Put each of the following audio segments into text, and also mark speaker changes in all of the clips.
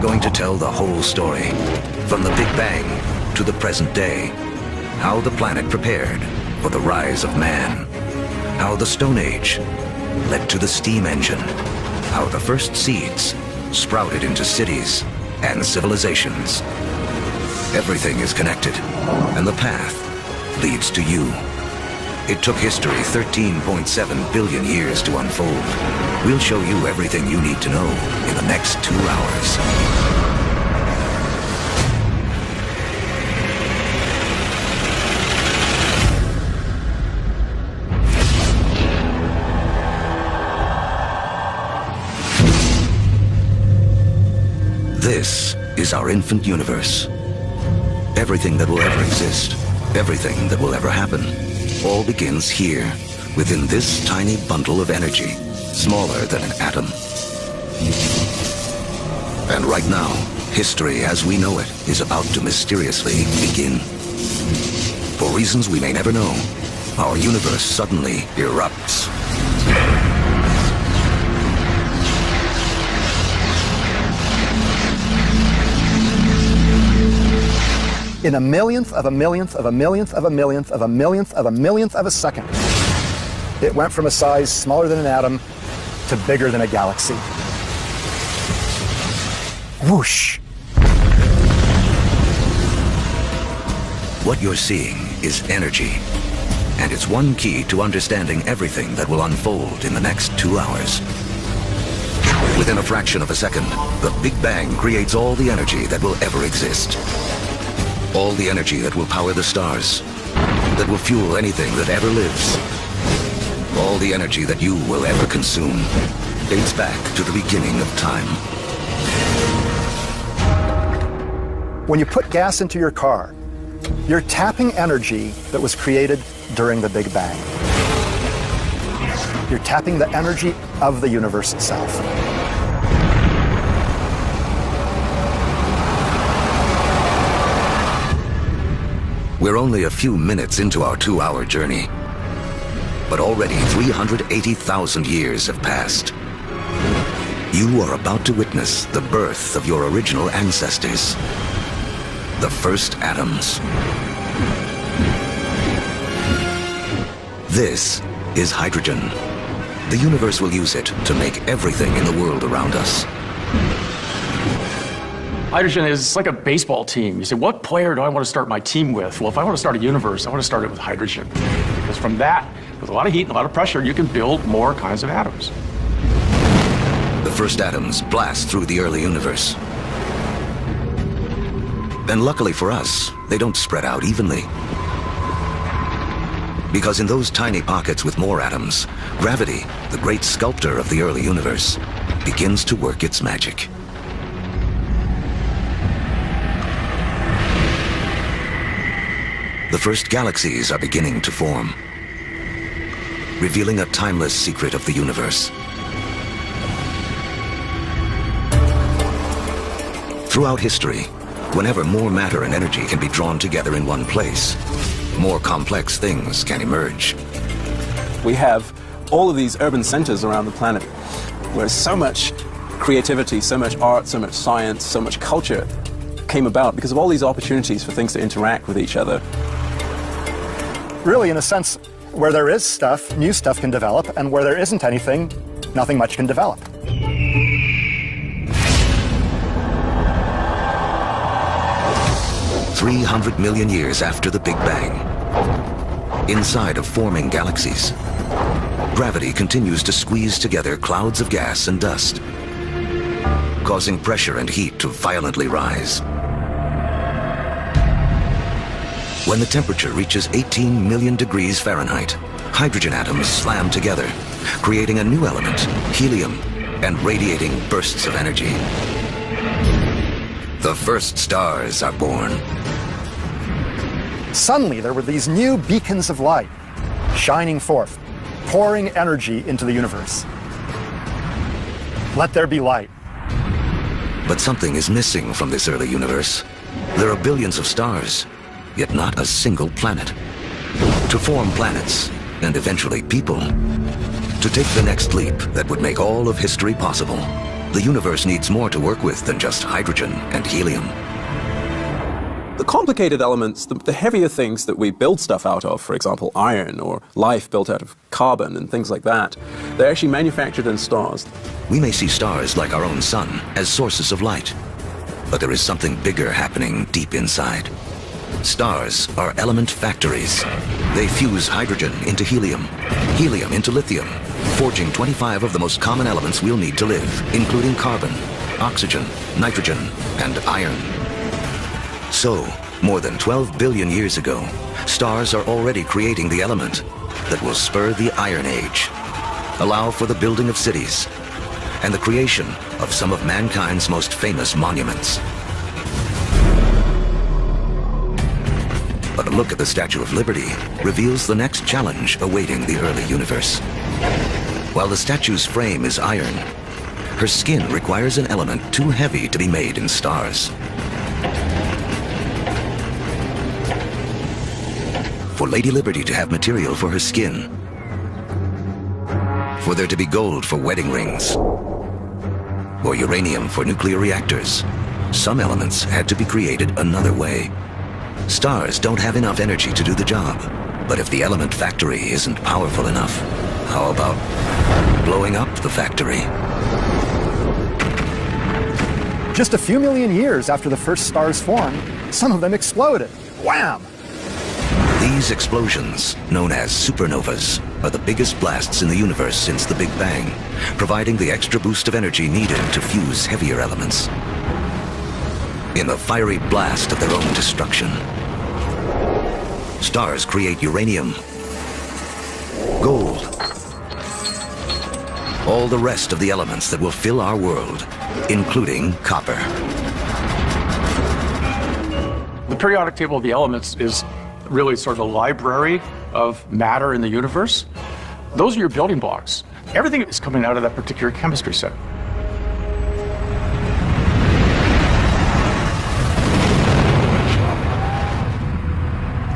Speaker 1: Going to tell the whole story, from the Big Bang to the present day. How the planet prepared for the rise of man. How the Stone Age led to the steam engine. How the first seeds sprouted into cities and civilizations. Everything is connected, and the path leads to you. It took history 13.7 billion years to unfold. We'll show you everything you need to know in the next 2 hours. This is our infant universe. Everything that will ever exist, everything that will ever happen, all begins here, within this tiny bundle of energy, smaller than an atom. And right now, history as we know it is about to mysteriously begin. For reasons we may never know, our universe suddenly erupts.
Speaker 2: In a millionth of a millionth of a millionth of a millionth of a millionth of a millionth of a second, it went from a size smaller than an atom to bigger than a galaxy. Whoosh!
Speaker 1: What you're seeing is energy, and it's one key to understanding everything that will unfold in the next 2 hours. Within a fraction of a second, the Big Bang creates all the energy that will ever exist. All the energy that will power the stars, that will fuel anything that ever lives. All the energy that you will ever consume dates back to the beginning of time.
Speaker 2: When you put gas into your car, you're tapping energy that was created during the Big Bang. You're tapping the energy of the universe itself.
Speaker 1: We're only a few minutes into our 2-hour journey, but already 380,000 years have passed. You are about to witness the birth of your original ancestors, the first atoms. This is hydrogen. The universe will use it to make everything in the world around us.
Speaker 3: Hydrogen is like a baseball team. You say, what player do I want to start my team with? Well, if I want to start a universe, I want to start it with hydrogen. Because from that, with a lot of heat and a lot of pressure, you can build more kinds of atoms.
Speaker 1: The first atoms blast through the early universe. And luckily for us, they don't spread out evenly. Because in those tiny pockets with more atoms, gravity, the great sculptor of the early universe, begins to work its magic. The first galaxies are beginning to form, revealing a timeless secret of the universe. Throughout history, whenever more matter and energy can be drawn together in one place, more complex things can emerge.
Speaker 4: We have all of these urban centers around the planet where so much creativity, so much art, so much science, so much culture came about because of all these opportunities for things to interact with each other.
Speaker 2: Really, in a sense, where there is stuff, new stuff can develop, and where there isn't anything, nothing much can develop.
Speaker 1: 300 million years after the Big Bang, inside of forming galaxies, gravity continues to squeeze together clouds of gas and dust, causing pressure and heat to violently rise. When the temperature reaches 18 million degrees Fahrenheit, hydrogen atoms slam together, creating a new element, helium, and radiating bursts of energy. The first stars are born.
Speaker 2: Suddenly, there were these new beacons of light, shining forth, pouring energy into the universe. Let there be light.
Speaker 1: But something is missing from this early universe. There are billions of stars, yet not a single planet. To form planets, and eventually people, to take the next leap that would make all of history possible, The universe needs more to work with than just hydrogen and helium.
Speaker 4: The complicated elements, the heavier things that we build stuff out of, for example, iron or life built out of carbon and things like that, they're actually manufactured in stars.
Speaker 1: We may see stars like our own sun as sources of light, but there is something bigger happening deep inside. Stars are element factories. They fuse hydrogen into helium, helium into lithium, forging 25 of the most common elements we'll need to live, including carbon, oxygen, nitrogen, and iron. So, more than 12 billion years ago, stars are already creating the element that will spur the Iron Age, allow for the building of cities, and the creation of some of mankind's most famous monuments. But a look at the Statue of Liberty reveals the next challenge awaiting the early universe. While the statue's frame is iron, her skin requires an element too heavy to be made in stars. For Lady Liberty to have material for her skin, for there to be gold for wedding rings, or uranium for nuclear reactors, some elements had to be created another way. Stars don't have enough energy to do the job, but if the element factory isn't powerful enough, how about blowing up the factory?
Speaker 2: Just a few million years after the first stars formed, some of them exploded. Wham!
Speaker 1: These explosions, known as supernovas, are the biggest blasts in the universe since the Big Bang, providing the extra boost of energy needed to fuse heavier elements. In the fiery blast of their own destruction, stars create uranium, gold, all the rest of the elements that will fill our world, including copper.
Speaker 3: The periodic table of the elements is really sort of a library of matter in the universe. Those are your building blocks. Everything is coming out of that particular chemistry set.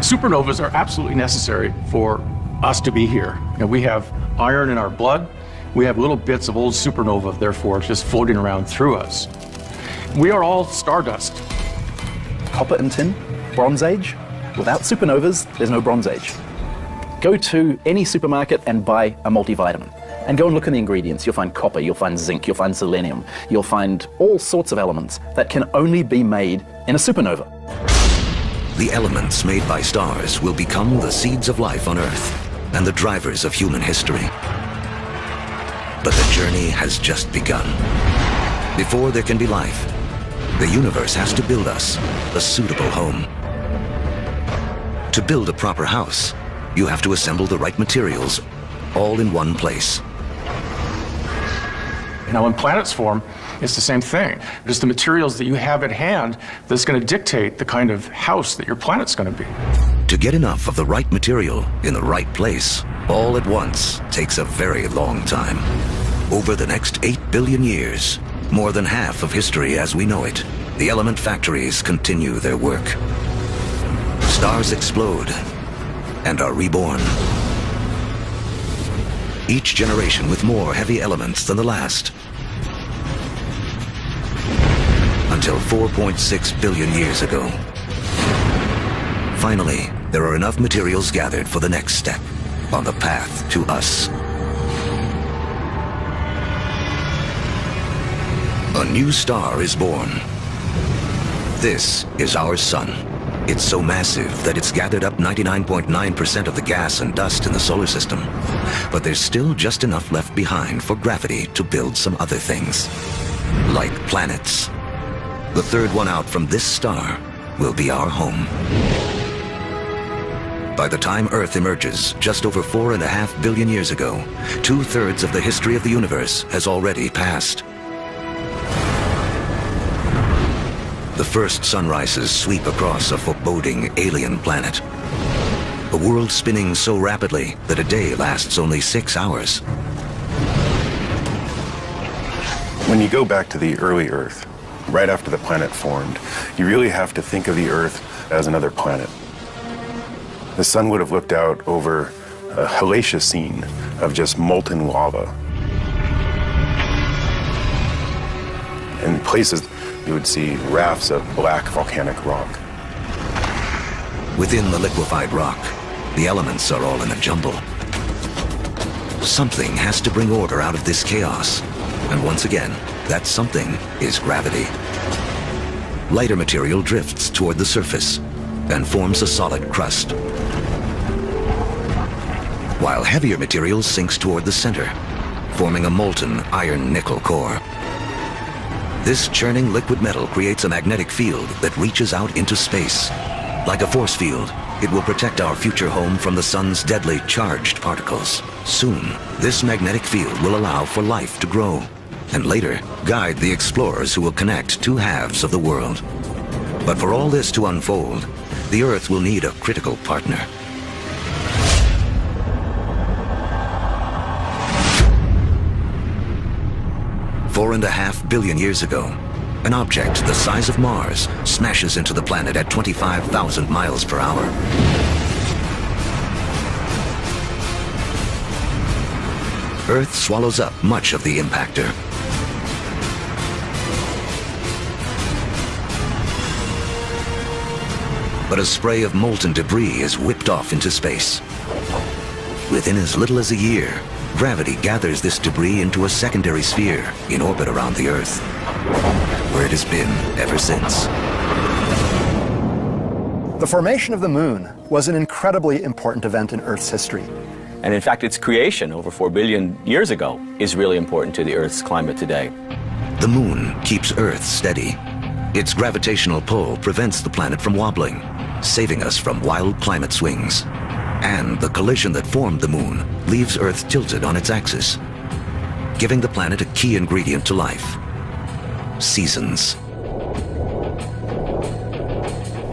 Speaker 3: Supernovas are absolutely necessary for us to be here. You know, we have iron in our blood. We have little bits of old supernova, therefore, just floating around through us. We are all stardust.
Speaker 5: Copper and tin, Bronze Age. Without supernovas, there's no Bronze Age. Go to any supermarket and buy a multivitamin. And go and look in the ingredients. You'll find copper, you'll find zinc, you'll find selenium. You'll find all sorts of elements that can only be made in a supernova.
Speaker 1: The elements made by stars will become the seeds of life on Earth and the drivers of human history. But the journey has just begun. Before there can be life, the universe has to build us a suitable home. To build a proper house, you have to assemble the right materials all in one place.
Speaker 3: Now, when planets form, it's the same thing. It's the materials that you have at hand that's going to dictate the kind of house that your planet's going to be.
Speaker 1: To get enough of the right material in the right place all at once takes a very long time. Over the next 8 billion years, more than half of history as we know it, the element factories continue their work. Stars explode and are reborn. Each generation with more heavy elements than the last. Until 4.6 billion years ago. Finally, there are enough materials gathered for the next step on the path to us. A new star is born. This is our sun. It's so massive that it's gathered up 99.9% of the gas and dust in the solar system. But there's still just enough left behind for gravity to build some other things. Like planets. The third one out from this star will be our home. By the time Earth emerges, just over 4.5 billion years ago, 2/3 of the history of the universe has already passed. The first sunrises sweep across a foreboding alien planet. A world spinning so rapidly that a day lasts only 6 hours.
Speaker 6: When you go back to the early Earth, right after the planet formed, you really have to think of the Earth as another planet. The sun would have looked out over a hellacious scene of just molten lava. In places, you would see rafts of black volcanic rock.
Speaker 1: Within the liquefied rock, the elements are all in a jumble. Something has to bring order out of this chaos. And once again, that something is gravity. Lighter material drifts toward the surface and forms a solid crust, while heavier material sinks toward the center, forming a molten iron-nickel core. This churning liquid metal creates a magnetic field that reaches out into space. Like a force field, it will protect our future home from the sun's deadly charged particles. Soon, this magnetic field will allow for life to grow, and later, guide the explorers who will connect two halves of the world. But for all this to unfold, the Earth will need a critical partner. $4.5 billion years ago, an object the size of Mars smashes into the planet at 25,000 miles per hour. Earth swallows up much of the impactor. But a spray of molten debris is whipped off into space. Within as little as a year, gravity gathers this debris into a secondary sphere in orbit around the Earth, where it has been ever since.
Speaker 2: The formation of the moon was an incredibly important event in Earth's history.
Speaker 7: And in fact, its creation over 4 billion years ago is really important to the Earth's climate today.
Speaker 1: The moon keeps Earth steady. Its gravitational pull prevents the planet from wobbling, saving us from wild climate swings. And the collision that formed the moon leaves Earth tilted on its axis, giving the planet a key ingredient to life: seasons.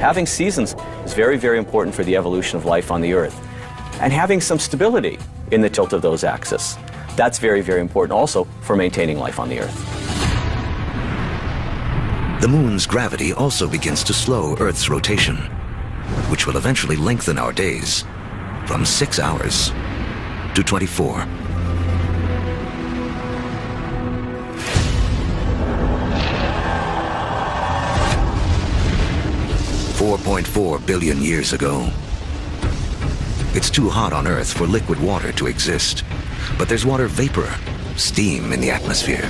Speaker 7: Having seasons is very, very important for the evolution of life on the Earth. And having some stability in the tilt of those axes, that's very, very important also for maintaining life on the Earth.
Speaker 1: The moon's gravity also begins to slow Earth's rotation, which will eventually lengthen our days from 6 hours to 24. $4.4 billion years ago. It's too hot on Earth for liquid water to exist, but there's water vapor, steam in the atmosphere.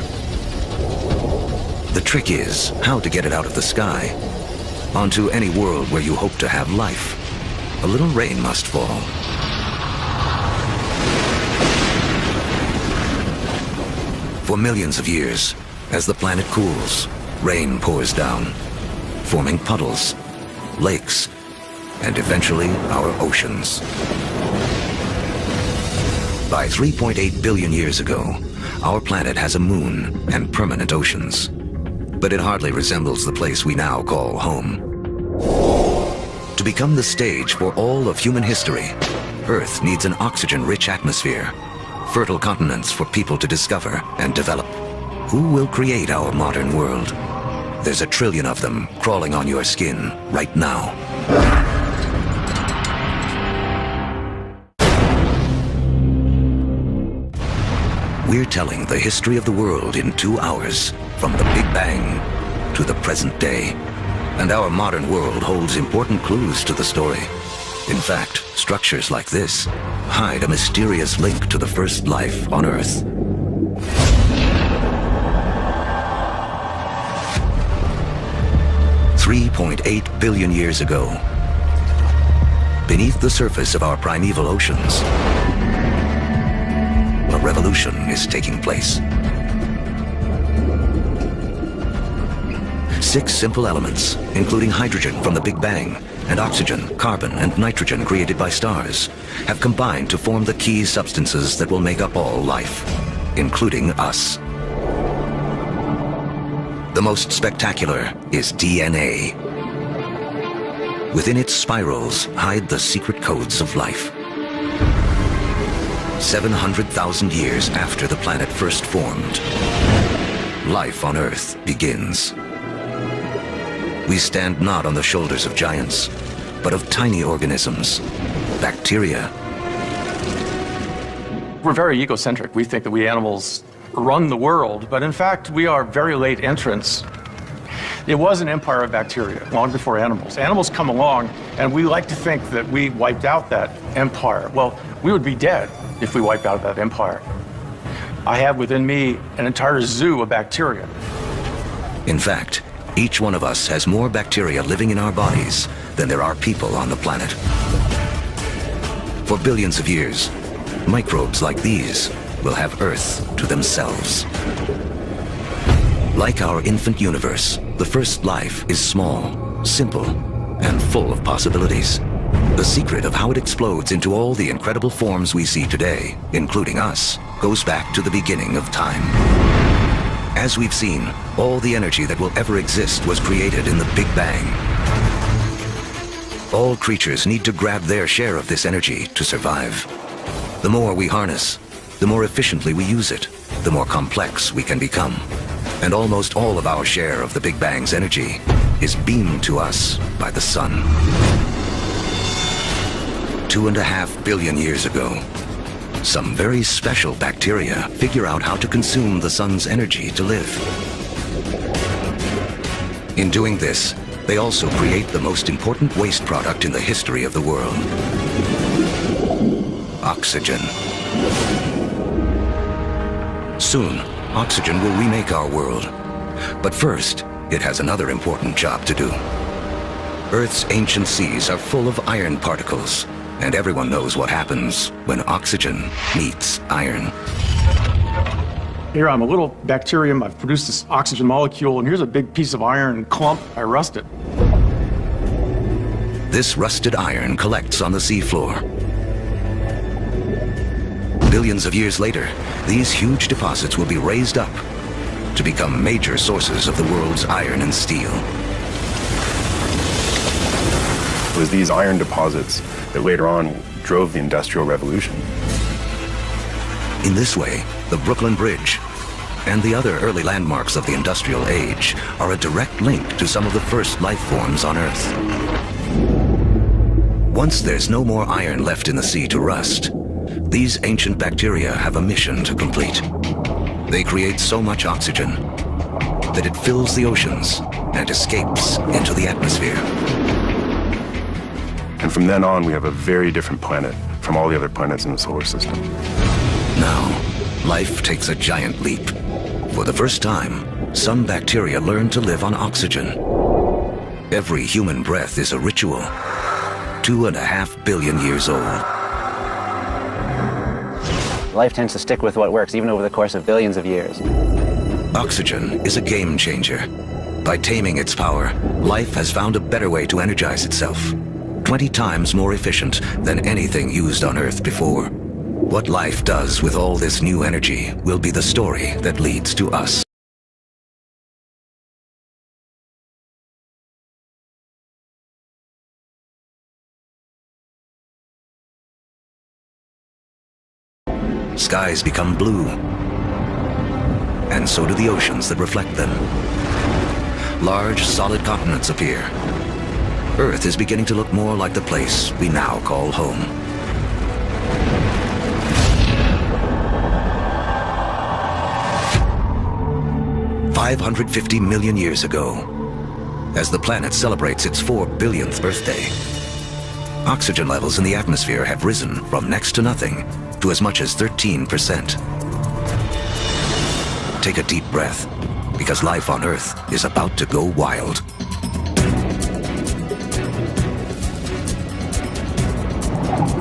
Speaker 1: The trick is how to get it out of the sky onto any world where you hope to have life. A little rain must fall. For millions of years, as the planet cools, rain pours down, forming puddles, lakes, and eventually our oceans. By 3.8 billion years ago, our planet has a moon and permanent oceans, but it hardly resembles the place we now call home. To become the stage for all of human history, Earth needs an oxygen-rich atmosphere, fertile continents for people to discover and develop. Who will create our modern world? There's 1 trillion of them crawling on your skin right now. We're telling the history of the world in 2 hours, from the Big Bang to the present day. And our modern world holds important clues to the story. In fact, structures like this hide a mysterious link to the first life on Earth. $3.8 billion years ago, beneath the surface of our primeval oceans, a revolution is taking place. 6 simple elements, including hydrogen from the Big Bang, and oxygen, carbon, and nitrogen created by stars, have combined to form the key substances that will make up all life, including us. The most spectacular is DNA. Within its spirals hide the secret codes of life. 700,000 years after the planet first formed, life on Earth begins. We stand not on the shoulders of giants, but of tiny organisms, bacteria.
Speaker 3: We're very egocentric. We think that we animals run the world, but in fact, we are very late entrants. It was an empire of bacteria long before animals. Animals come along, and we like to think that we wiped out that empire. Well, we would be dead if we wiped out that empire. I have within me an entire zoo of bacteria.
Speaker 1: In fact, each one of us has more bacteria living in our bodies than there are people on the planet. For billions of years, microbes like these will have Earth to themselves. Like our infant universe, the first life is small, simple, and full of possibilities. The secret of how it explodes into all the incredible forms we see today, including us, goes back to the beginning of time. As we've seen, all the energy that will ever exist was created in the Big Bang. All creatures need to grab their share of this energy to survive. The more we harness, the more efficiently we use it, the more complex we can become. And almost all of our share of the Big Bang's energy is beamed to us by the sun. 2.5 billion years ago, some very special bacteria figure out how to consume the sun's energy to live. In doing this, they also create the most important waste product in the history of the world: oxygen. Soon, oxygen will remake our world. But first, it has another important job to do. Earth's ancient seas are full of iron particles, and everyone knows what happens when oxygen meets iron.
Speaker 3: Here I'm a little bacterium, I've produced this oxygen molecule, and here's a big piece of iron clump, I rust it.
Speaker 1: This rusted iron collects on the seafloor. Billions of years later, these huge deposits will be raised up to become major sources of the world's iron and steel.
Speaker 6: It was these iron deposits that later on drove the Industrial Revolution.
Speaker 1: In this way, the Brooklyn Bridge and the other early landmarks of the Industrial Age are a direct link to some of the first life forms on Earth. Once there's no more iron left in the sea to rust, these ancient bacteria have a mission to complete. They create so much oxygen that it fills the oceans and escapes into the atmosphere.
Speaker 6: And from then on, we have a very different planet from all the other planets in the solar system.
Speaker 1: Now, life takes a giant leap. For the first time, some bacteria learn to live on oxygen. Every human breath is a ritual, 2.5 billion years old.
Speaker 8: Life tends to stick with what works, even over the course of billions of years.
Speaker 1: Oxygen is a game changer. By taming its power, life has found a better way to energize itself, 20 times more efficient than anything used on Earth before. What life does with all this new energy will be the story that leads to us. Skies become blue, and so do the oceans that reflect them. Large, solid continents appear. Earth is beginning to look more like the place we now call home. $550 million years ago, as the planet celebrates its 4 billionth birthday, oxygen levels in the atmosphere have risen from next to nothing to as much as 13%. Take a deep breath, because life on Earth is about to go wild.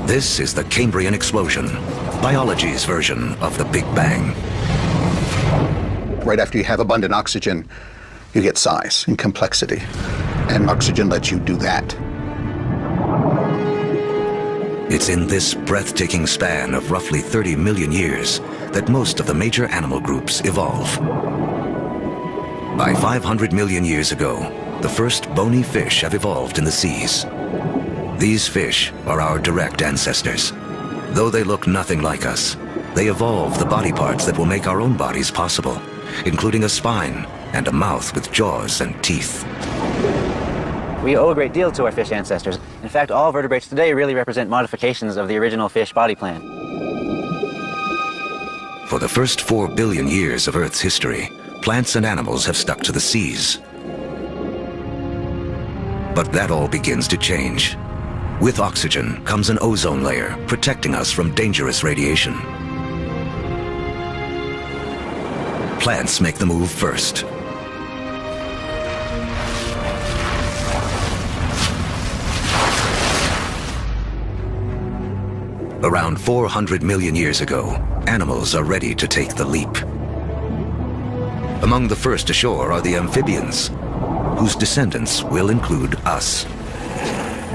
Speaker 1: This is the Cambrian explosion, biology's version of the Big Bang.
Speaker 2: Right after you have abundant oxygen, you get size and complexity, and oxygen lets you do that.
Speaker 1: It's in this breathtaking span of roughly 30 million years that most of the major animal groups evolve. By 500 million years ago, the first bony fish have evolved in the seas. These fish are our direct ancestors. Though they look nothing like us, they evolved the body parts that will make our own bodies possible, including a spine and a mouth with jaws and teeth.
Speaker 8: We owe a great deal to our fish ancestors. In fact, all vertebrates today really represent modifications of the original fish body plan.
Speaker 1: For the first 4 billion years of Earth's history, plants and animals have stuck to the seas. But that all begins to change. With oxygen comes an ozone layer, protecting us from dangerous radiation. Plants make the move first. Around 400 million years ago, animals are ready to take the leap. Among the first ashore are the amphibians, whose descendants will include us.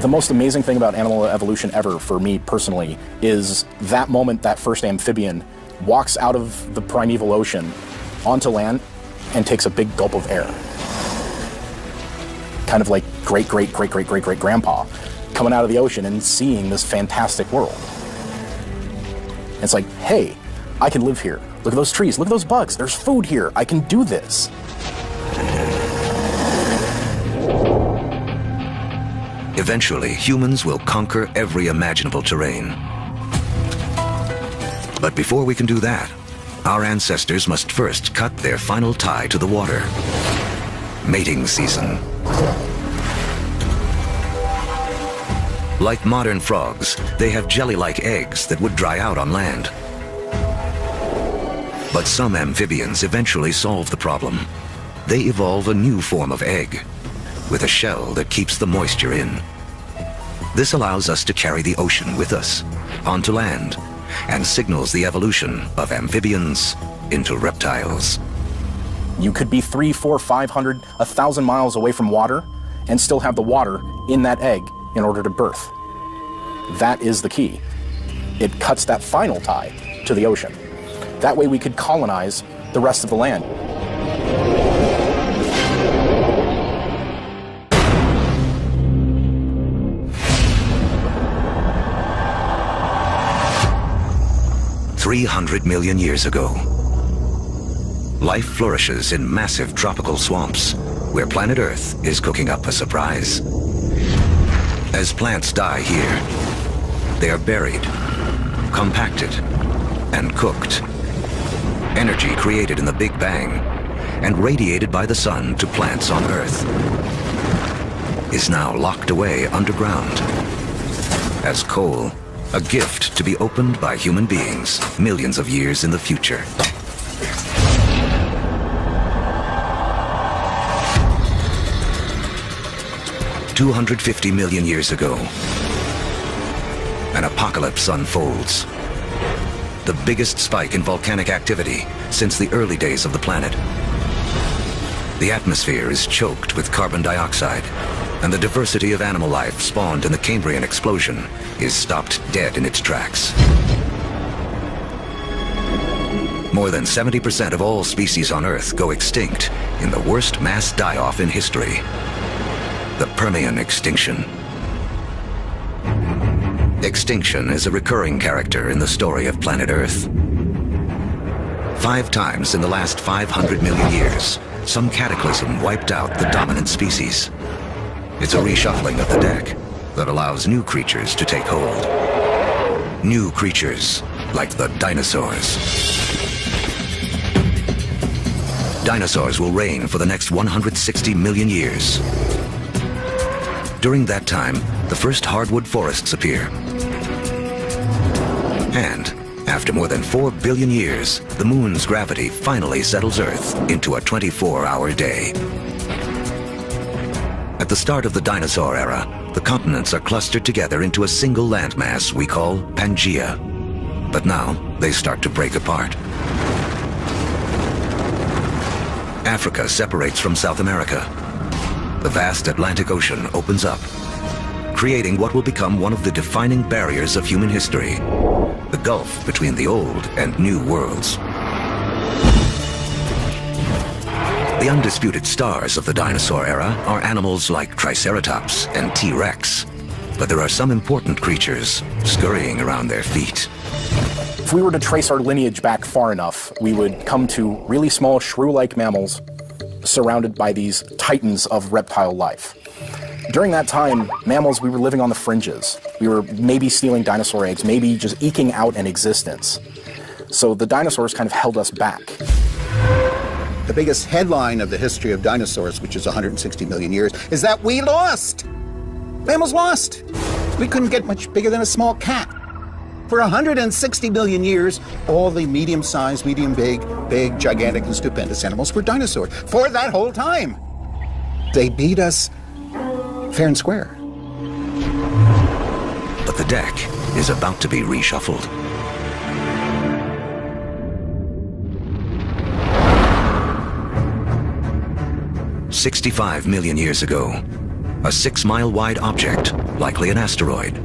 Speaker 5: The most amazing thing about animal evolution ever, for me personally, is that moment that first amphibian walks out of the primeval ocean onto land and takes a big gulp of air. Kind of like great-great-great-great-great-great-grandpa coming out of the ocean and seeing this fantastic world. It's like, hey, I can live here. Look at those trees, look at those bugs, there's food here, I can do this.
Speaker 1: Eventually, humans will conquer every imaginable terrain. But before we can do that, our ancestors must first cut their final tie to the water. Mating season. Like modern frogs, they have jelly-like eggs that would dry out on land. But some amphibians eventually solve the problem. They evolve a new form of egg, with a shell that keeps the moisture in. This allows us to carry the ocean with us, onto land, and signals the evolution of amphibians into reptiles.
Speaker 5: You could be 300, 400, 500, 1,000 miles away from water and still have the water in that egg in order to birth. That is the key. It cuts that final tie to the ocean. That way we could colonize the rest of the land.
Speaker 1: "300 million years ago, life flourishes in massive tropical swamps where planet Earth is cooking up a surprise. As plants die here, they are buried, compacted, and cooked. Energy created in the Big Bang and radiated by the sun to plants on Earth is now locked away underground as coal, a gift to be opened by human beings millions of years in the future. "250 million years ago, an apocalypse unfolds. The biggest spike in volcanic activity since the early days of the planet. The atmosphere is choked with carbon dioxide, and the diversity of animal life spawned in the Cambrian explosion is stopped dead in its tracks. More than 70% of all species on Earth go extinct in the worst mass die-off in history, the Permian extinction. Extinction is a recurring character in the story of planet Earth. 5 times in the last 500 million years, some cataclysm wiped out the dominant species. It's a reshuffling of the deck that allows new creatures to take hold. New creatures like the dinosaurs. Dinosaurs will reign for the next 160 million years. During that time, the first hardwood forests appear. And after more than 4 billion years, the moon's gravity finally settles Earth into a 24-hour day. At the start of the dinosaur era, the continents are clustered together into a single landmass we call Pangaea. But now, they start to break apart. Africa separates from South America. The vast Atlantic Ocean opens up, creating what will become one of the defining barriers of human history, the gulf between the old and new worlds. The undisputed stars of the dinosaur era are animals like Triceratops and T-Rex, but there are some important creatures scurrying around their feet.
Speaker 5: If we were to trace our lineage back far enough, we would come to really small shrew-like mammals surrounded by these titans of reptile life. During that time, mammals, we were living on the fringes. We were maybe stealing dinosaur eggs, maybe just eking out an existence. So the dinosaurs kind of held us back.
Speaker 9: The biggest headline of the history of dinosaurs, which is 160 million years, is that we lost. Mammals lost. We couldn't get much bigger than a small cat. For 160 million years, all the medium-sized, medium-big, big, gigantic, and stupendous animals were dinosaurs. For that whole time. They beat us fair and square.
Speaker 1: But the deck is about to be reshuffled. "65 million years ago, a 6-mile-wide object, likely an asteroid,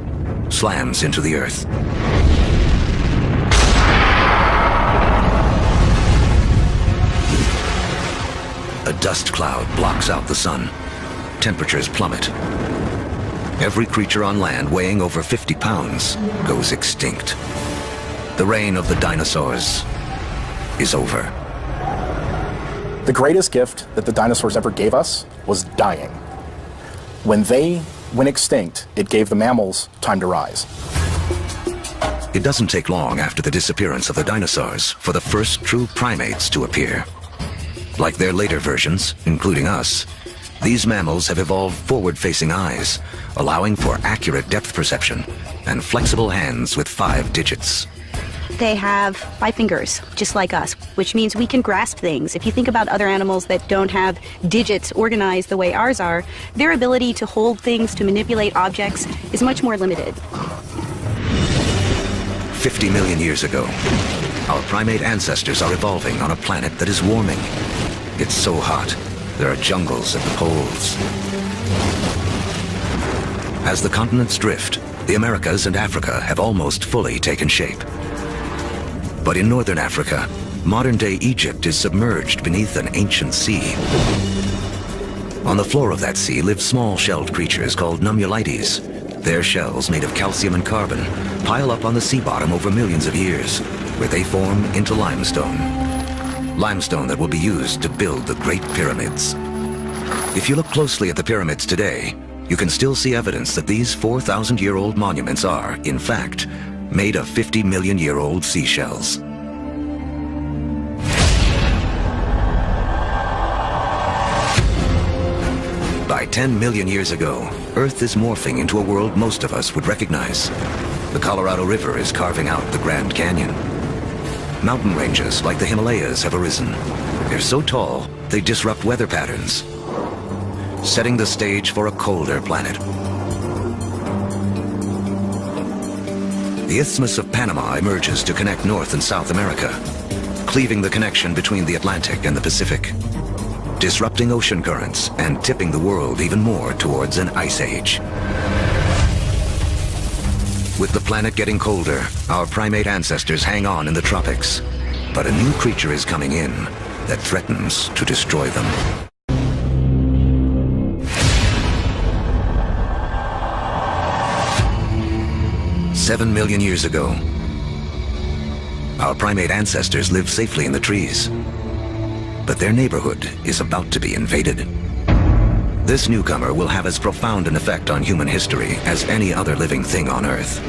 Speaker 1: slams into the Earth. A dust cloud blocks out the sun. Temperatures plummet. Every creature on land weighing over 50 pounds goes extinct. The reign of the dinosaurs is over.
Speaker 5: The greatest gift that the dinosaurs ever gave us was dying. When they went extinct, it gave the mammals time to rise.
Speaker 1: It doesn't take long after the disappearance of the dinosaurs for the first true primates to appear. Like their later versions, including us, these mammals have evolved forward-facing eyes, allowing for accurate depth perception, and flexible hands with 5 digits.
Speaker 10: They have 5 fingers, just like us, which means we can grasp things. If you think about other animals that don't have digits organized the way ours are, their ability to hold things, to manipulate objects, is much more limited.
Speaker 1: 50 million years ago, our primate ancestors are evolving on a planet that is warming. It's so hot, there are jungles at the poles. As the continents drift, the Americas and Africa have almost fully taken shape. But in northern Africa, modern-day Egypt is submerged beneath an ancient sea. On the floor of that sea live small shelled creatures called nummulites. Their shells, made of calcium and carbon, pile up on the sea bottom over millions of years, where they form into limestone. Limestone that will be used to build the Great Pyramids. If you look closely at the pyramids today, you can still see evidence that these 4,000-year-old monuments are, in fact, made of 50-million-year-old seashells. By 10 million years ago, Earth is morphing into a world most of us would recognize. The Colorado River is carving out the Grand Canyon. Mountain ranges like the Himalayas have arisen. They're so tall, they disrupt weather patterns, setting the stage for a colder planet. The Isthmus of Panama emerges to connect North and South America, cleaving the connection between the Atlantic and the Pacific, disrupting ocean currents and tipping the world even more towards an ice age. With the planet getting colder, our primate ancestors hang on in the tropics. But a new creature is coming in that threatens to destroy them. "7 million years ago, our primate ancestors lived safely in the trees. But their neighborhood is about to be invaded. This newcomer will have as profound an effect on human history as any other living thing on Earth.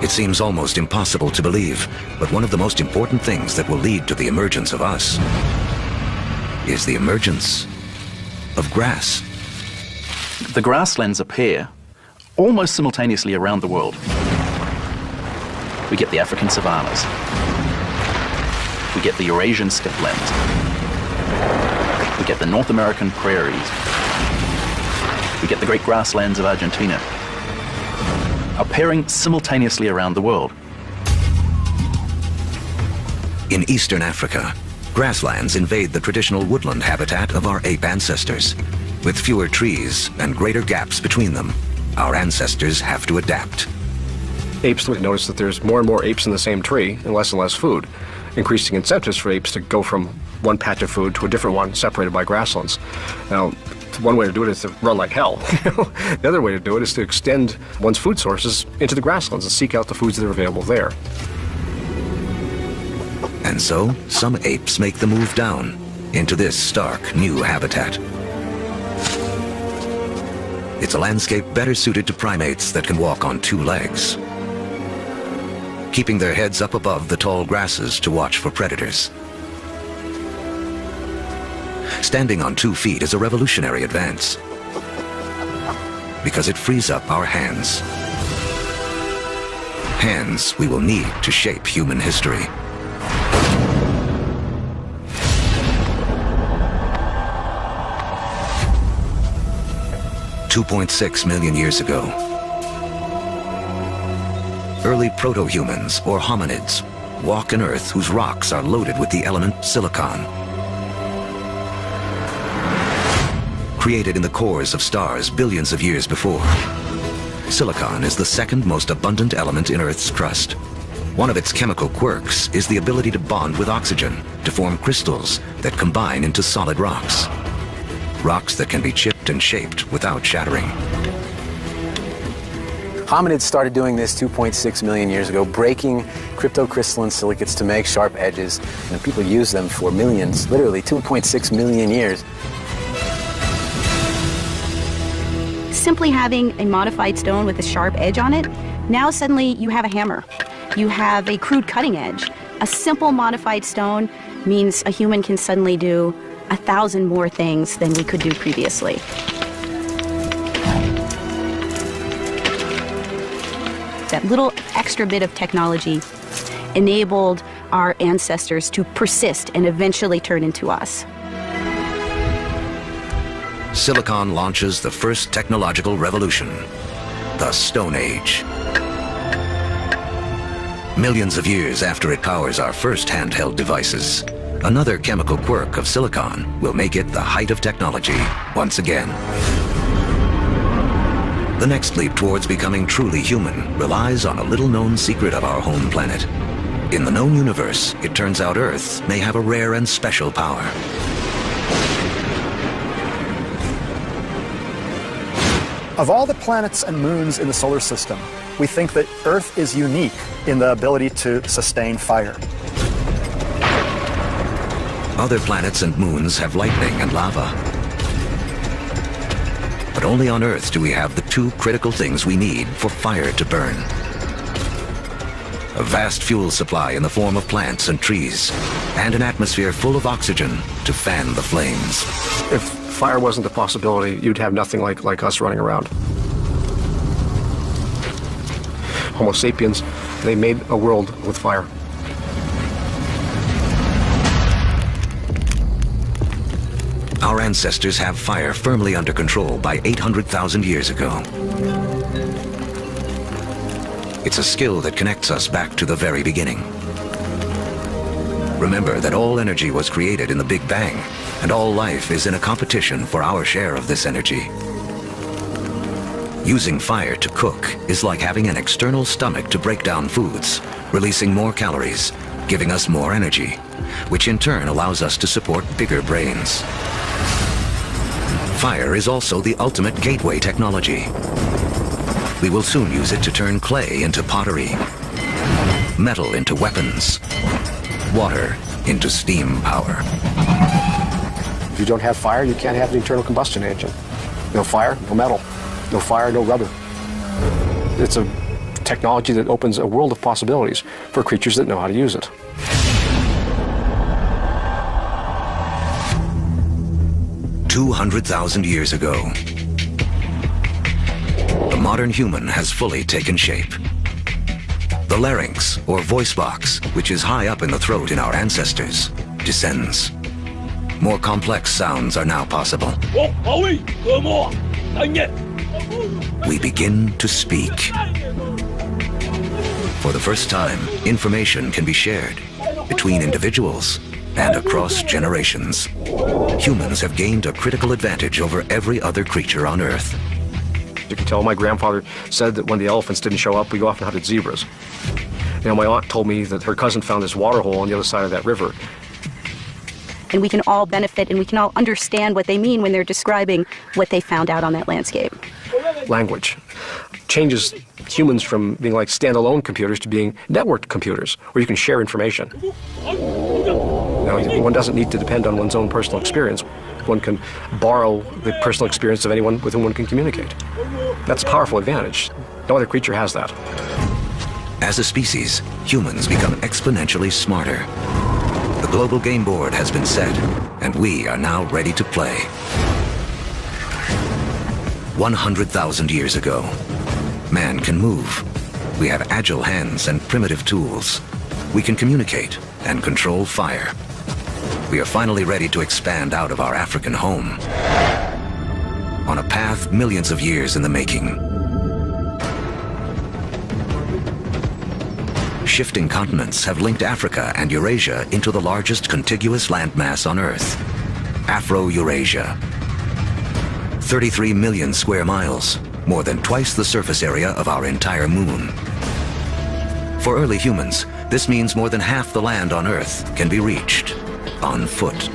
Speaker 1: It seems almost impossible to believe, but one of the most important things that will lead to the emergence of us is the emergence of grass.
Speaker 5: The grasslands appear almost simultaneously around the world. We get the African savannas. We get the Eurasian steppelands. We get the North American prairies. We get the great grasslands of Argentina, appearing simultaneously around the world.
Speaker 1: In eastern Africa, grasslands invade the traditional woodland habitat of our ape ancestors. With fewer trees and greater gaps between them, our ancestors have to adapt.
Speaker 11: Apes would notice that there's more and more apes in the same tree and less food, increasing incentives for apes to go from one patch of food to a different one separated by grasslands. Now, one way to do it is to run like hell. The other way to do it is to extend one's food sources into the grasslands and seek out the foods that are available there.
Speaker 1: And so, some apes make the move down into this stark new habitat. It's a landscape better suited to primates that can walk on 2 legs. keeping their heads up above the tall grasses to watch for predators. Standing on 2 feet is a revolutionary advance because it frees up our hands. Hands we will need to shape human history. $2.6 million years ago, early proto-humans, or hominids, walk an Earth whose rocks are loaded with the element silicon. Created in the cores of stars billions of years before, silicon is the second most abundant element in Earth's crust. One of its chemical quirks is the ability to bond with oxygen to form crystals that combine into solid rocks. Rocks that can be chipped and shaped without shattering.
Speaker 4: Hominids started doing this 2.6 million years ago, breaking cryptocrystalline silicates to make sharp edges, and people use them for millions, literally 2.6 million years.
Speaker 10: Simply having a modified stone with a sharp edge on it, now suddenly you have a hammer. You have a crude cutting edge. A simple modified stone means a human can suddenly do 1,000 more things than we could do previously. That little extra bit of technology enabled our ancestors to persist and eventually turn into us.
Speaker 1: Silicon launches the first technological revolution, the Stone Age. Millions of years after it powers our first handheld devices, another chemical quirk of silicon will make it the height of technology once again. The next leap towards becoming truly human relies on a little-known secret of our home planet. In the known universe, it turns out Earth may have a rare and special power.
Speaker 2: Of all the planets and moons in the solar system, we think that Earth is unique in the ability to sustain fire.
Speaker 1: Other planets and moons have lightning and lava. But only on Earth do we have the 2 critical things we need for fire to burn. A vast fuel supply in the form of plants and trees, and an atmosphere full of oxygen to fan the flames.
Speaker 11: If fire wasn't a possibility, you'd have nothing like us running around. Homo sapiens, they made a world with fire.
Speaker 1: Our ancestors have fire firmly under control by 800,000 years ago. It's a skill that connects us back to the very beginning. Remember that all energy was created in the Big Bang, and all life is in a competition for our share of this energy. Using fire to cook is like having an external stomach to break down foods, releasing more calories, giving us more energy, which in turn allows us to support bigger brains. Fire is also the ultimate gateway technology. We will soon use it to turn clay into pottery, metal into weapons, water into steam power.
Speaker 11: If you don't have fire, you can't have an internal combustion engine. No fire, no metal. No fire, no rubber. It's a technology that opens a world of possibilities for creatures that know how to use it.
Speaker 1: "200,000 years ago, the modern human has fully taken shape. The larynx, or voice box, which is high up in the throat in our ancestors, descends. More complex sounds are now possible. We begin to speak. For the first time, information can be shared between individuals and across generations. Humans have gained a critical advantage over every other creature on Earth.
Speaker 11: You can tell my grandfather said that when the elephants didn't show up, we go off and hunted zebras. You know, my aunt told me that her cousin found this water hole on the other side of that river.
Speaker 10: And we can all benefit and we can all understand what they mean when they're describing what they found out on that landscape.
Speaker 11: Language changes humans from being like standalone computers to being networked computers, where you can share information. You know, one doesn't need to depend on one's own personal experience. One can borrow the personal experience of anyone with whom one can communicate. That's a powerful advantage. No other creature has that.
Speaker 1: As a species, humans become exponentially smarter. The global game board has been set, and we are now ready to play. 100,000 years ago, man can move. We have agile hands and primitive tools. We can communicate and control fire. We are finally ready to expand out of our African home on a path millions of years in the making. Shifting continents have linked Africa and Eurasia into the largest contiguous landmass on Earth, Afro-Eurasia. 33 million square miles, more than twice the surface area of our entire moon. For early humans, this means more than half the land on Earth can be reached on foot.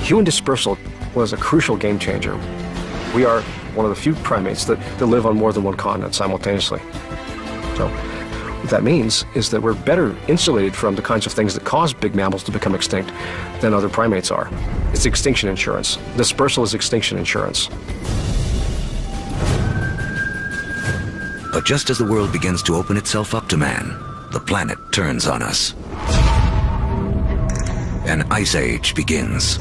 Speaker 11: Human dispersal was a crucial game changer. We are one of the few primates that live on more than one continent simultaneously. So what that means is that we're better insulated from the kinds of things that cause big mammals to become extinct than other primates are. It's extinction insurance. Dispersal is extinction insurance.
Speaker 1: But just as the world begins to open itself up to man, the planet turns on us. An ice age begins.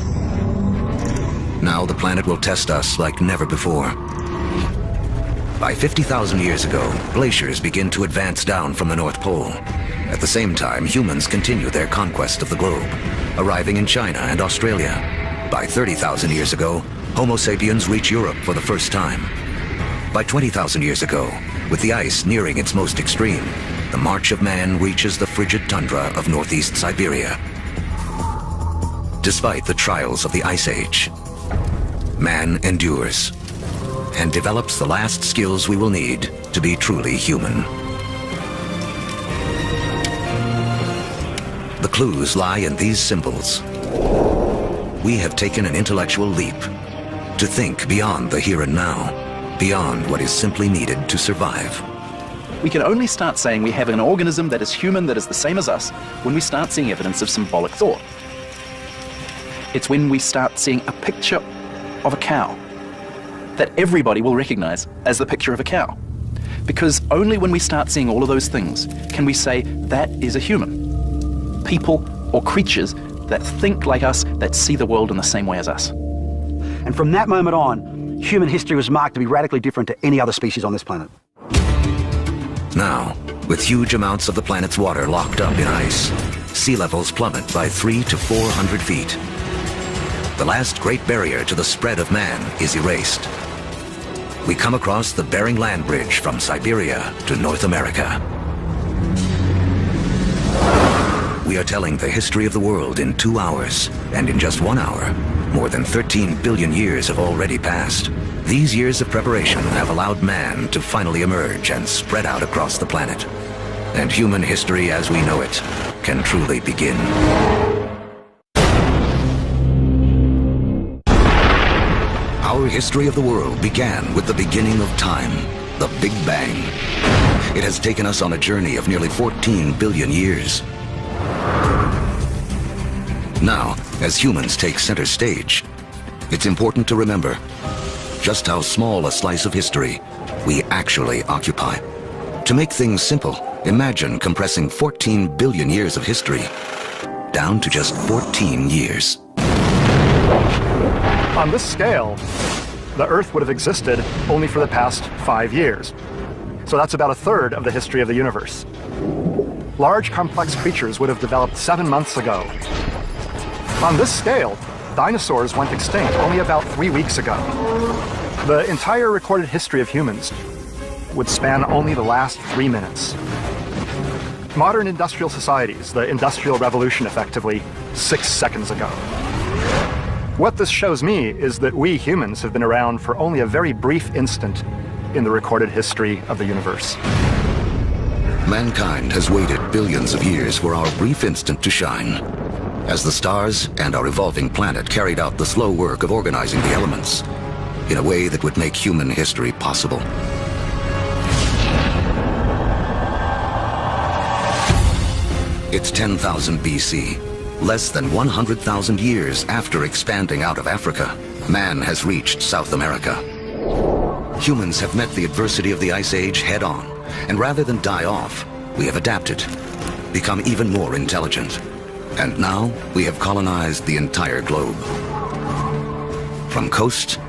Speaker 1: Now the planet will test us like never before. By 50,000 years ago, glaciers begin to advance down from the North Pole. At the same time, humans continue their conquest of the globe, arriving in China and Australia. By 30,000 years ago, Homo sapiens reach Europe for the first time. By 20,000 years ago, with the ice nearing its most extreme, the march of man reaches the frigid tundra of northeast Siberia. Despite the trials of the Ice Age, man endures and develops the last skills we will need to be truly human. The clues lie in these symbols. We have taken an intellectual leap to think beyond the here and now, beyond what is simply needed to survive.
Speaker 5: We can only start saying we have an organism that is human, that is the same as us, when we start seeing evidence of symbolic thought. It's when we start seeing a picture of a cow that everybody will recognize as the picture of a cow. Because only when we start seeing all of those things can we say that is a human. People or creatures that think like us, that see the world in the same way as us.
Speaker 12: And from that moment on, human history was marked to be radically different to any other species on this planet.
Speaker 1: Now, with huge amounts of the planet's water locked up in ice, sea levels plummet by 300 to 400 feet. The last great barrier to the spread of man is erased. We come across the Bering Land Bridge from Siberia to North America. We are telling the history of the world in 2 hours, and in just 1 hour, more than 13 billion years have already passed. These years of preparation have allowed man to finally emerge and spread out across the planet. And human history as we know it can truly begin. Our history of the world began with the beginning of time, the Big Bang. It has taken us on a journey of nearly 14 billion years. Now, as humans take center stage, it's important to remember just how small a slice of history we actually occupy. To make things simple, imagine compressing 14 billion years of history down to just 14 years.
Speaker 2: On this scale, the Earth would have existed only for the past 5 years. So that's about a third of the history of the universe. Large, complex creatures would have developed 7 months ago. On this scale, dinosaurs went extinct only about 3 weeks ago. The entire recorded history of humans would span only the last 3 minutes. Modern industrial societies, the Industrial Revolution effectively, 6 seconds ago. What this shows me is that we humans have been around for only a very brief instant in the recorded history of the universe.
Speaker 1: Mankind has waited billions of years for our brief instant to shine, as the stars and our evolving planet carried out the slow work of organizing the elements in a way that would make human history possible. It's 10,000 BC, less than 100,000 years after expanding out of Africa. Man has reached South America. Humans have met the adversity of the Ice Age head-on, and rather than die off, we have adapted, become even more intelligent. And now, we have colonized the entire globe. From coast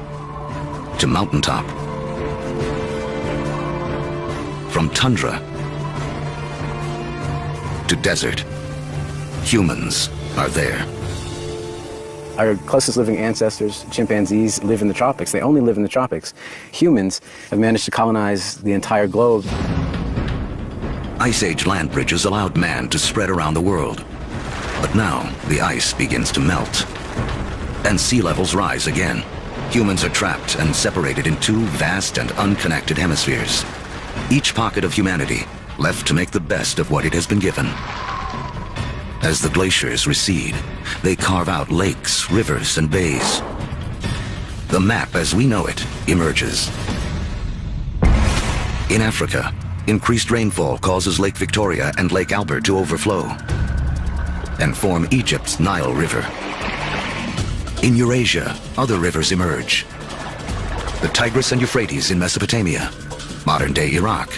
Speaker 1: to mountaintop. From tundra to desert. Humans are there.
Speaker 4: Our closest living ancestors, chimpanzees, live in the tropics. They only live in the tropics. Humans have managed to colonize the entire globe.
Speaker 1: Ice Age land bridges allowed man to spread around the world. But now, the ice begins to melt. And sea levels rise again. Humans are trapped and separated in two vast and unconnected hemispheres. Each pocket of humanity left to make the best of what it has been given. As the glaciers recede, they carve out lakes, rivers, and bays. The map as we know it emerges. In Africa, increased rainfall causes Lake Victoria and Lake Albert to overflow and form Egypt's Nile River. In Eurasia, other rivers emerge. The Tigris and Euphrates in Mesopotamia, modern-day Iraq.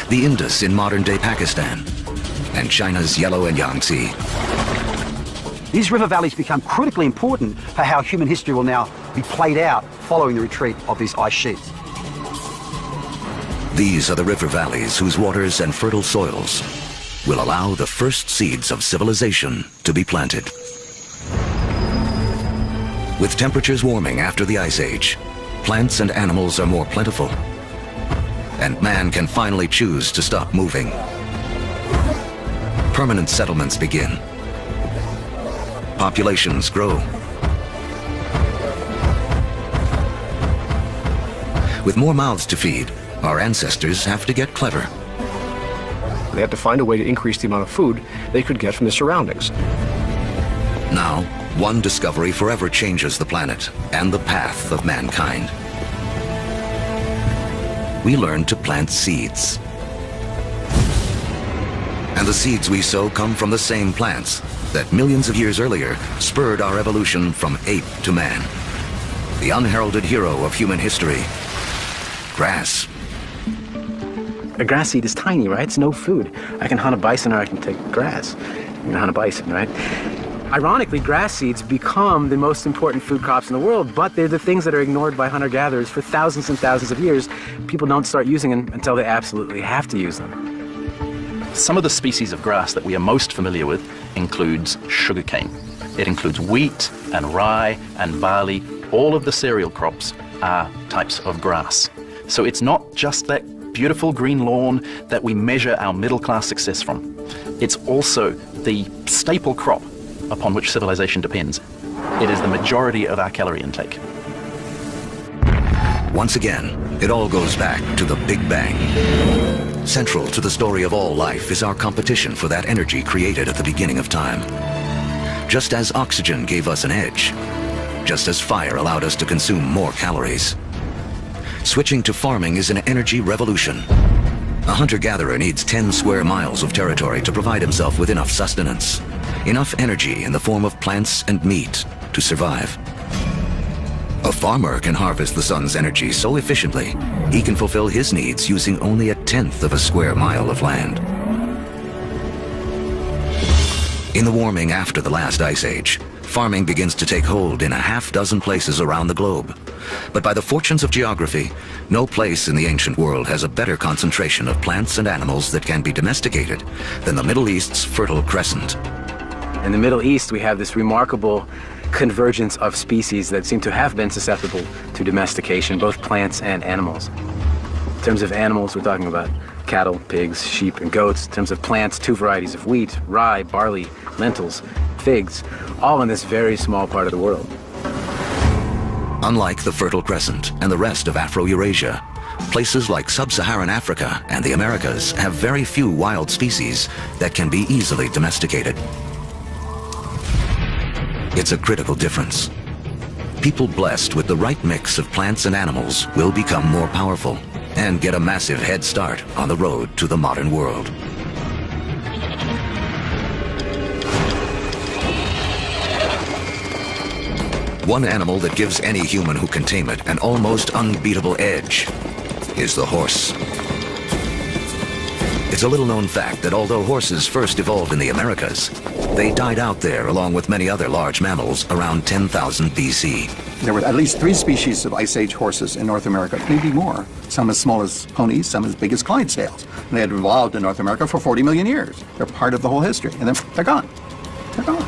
Speaker 1: The Indus in modern-day Pakistan, and China's Yellow and Yangtze.
Speaker 12: These river valleys become critically important for how human history will now be played out following the retreat of these ice sheets.
Speaker 1: These are the river valleys whose waters and fertile soils will allow the first seeds of civilization to be planted. With temperatures warming after the Ice Age, plants and animals are more plentiful, and man can finally choose to stop moving. Permanent settlements begin. Populations grow. With more mouths to feed, our ancestors have to get clever.
Speaker 11: They had to find a way to increase the amount of food they could get from the surroundings.
Speaker 1: Now, one discovery forever changes the planet and the path of mankind. We learn to plant seeds. And the seeds we sow come from the same plants that millions of years earlier spurred our evolution from ape to man. The unheralded hero of human history, grass.
Speaker 4: A grass seed is tiny, right? It's no food. I can hunt a bison or I can take grass. You can hunt a bison, right? Ironically, grass seeds become the most important food crops in the world, but they're the things that are ignored by hunter-gatherers for thousands and thousands of years. People don't start using them until they absolutely have to use them.
Speaker 5: Some of the species of grass that we are most familiar with includes sugarcane. It includes wheat and rye and barley. All of the cereal crops are types of grass. So it's not just that beautiful green lawn that we measure our middle-class success from. It's also the staple crop upon which civilization depends. It is the majority of our calorie intake.
Speaker 1: Once again, it all goes back to the Big Bang. Central to the story of all life is our competition for that energy created at the beginning of time. Just as oxygen gave us an edge, just as fire allowed us to consume more calories. Switching to farming is an energy revolution. A hunter-gatherer needs 10 square miles of territory to provide himself with enough sustenance, enough energy in the form of plants and meat to survive. A farmer can harvest the sun's energy so efficiently, he can fulfill his needs using only 1/10 of a square mile of land. In the warming after the last ice age, farming begins to take hold in 6 places around the globe. But by the fortunes of geography, no place in the ancient world has a better concentration of plants and animals that can be domesticated than the Middle East's Fertile Crescent.
Speaker 4: In the Middle East, we have this remarkable convergence of species that seem to have been susceptible to domestication, both plants and animals. In terms of animals, we're talking about cattle, pigs, sheep, and goats. In terms of plants, 2 varieties of wheat, rye, barley, lentils, figs, all in this very small part of the world.
Speaker 1: Unlike the Fertile Crescent and the rest of Afro-Eurasia, places like sub-Saharan Africa and the Americas have very few wild species that can be easily domesticated. It's a critical difference. People blessed with the right mix of plants and animals will become more powerful and get a massive head start on the road to the modern world. one animal that gives any human who can tame it an almost unbeatable edge is the horse. It's a little-known fact that although horses first evolved in the Americas, they died out there along with many other large mammals around 10,000 BC.
Speaker 9: There were at least 3 species of Ice Age horses in North America, maybe more. Some as small as ponies, some as big as Clydesdales. And they had evolved in North America for 40 million years. They're part of the whole history, and then they're gone. They're gone.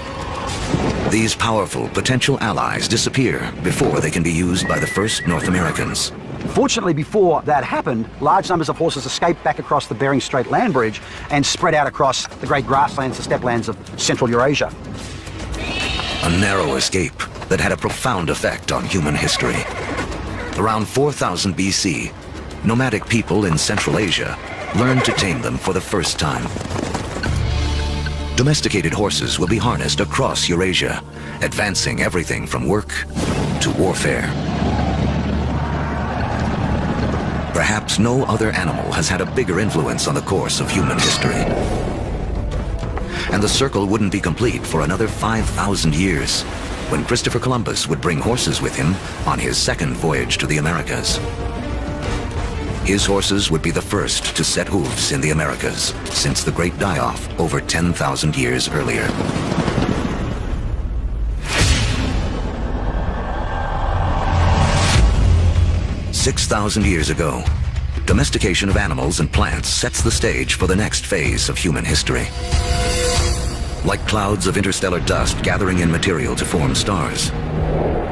Speaker 1: These powerful potential allies disappear before they can be used by the first North Americans.
Speaker 12: Fortunately, before that happened, large numbers of horses escaped back across the Bering Strait land bridge and spread out across the great grasslands, the steppe lands of Central Eurasia.
Speaker 1: A narrow escape that had a profound effect on human history. Around 4000 BC, nomadic people in Central Asia learned to tame them for the first time. Domesticated horses will be harnessed across Eurasia, advancing everything from work to warfare. Perhaps no other animal has had a bigger influence on the course of human history. And the circle wouldn't be complete for another 5,000 years, when Christopher Columbus would bring horses with him on his second voyage to the Americas. His horses would be the first to set hooves in the Americas since the Great Die-Off over 10,000 years earlier. "6,000 years ago, domestication of animals and plants sets the stage for the next phase of human history. Like clouds of interstellar dust gathering in material to form stars,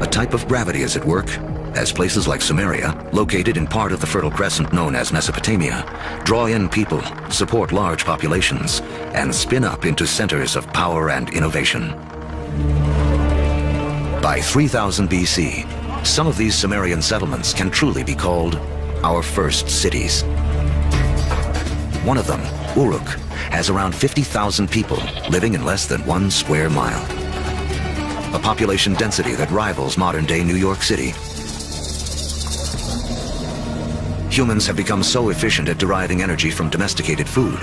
Speaker 1: a type of gravity is at work as places like Sumeria, located in part of the Fertile Crescent known as Mesopotamia, draw in people, support large populations, and spin up into centers of power and innovation. By 3000 BC, some of these Sumerian settlements can truly be called our first cities. One of them, Uruk, has around 50,000 people living in less than 1 square mile. A population density that rivals modern-day New York City. Humans have become so efficient at deriving energy from domesticated food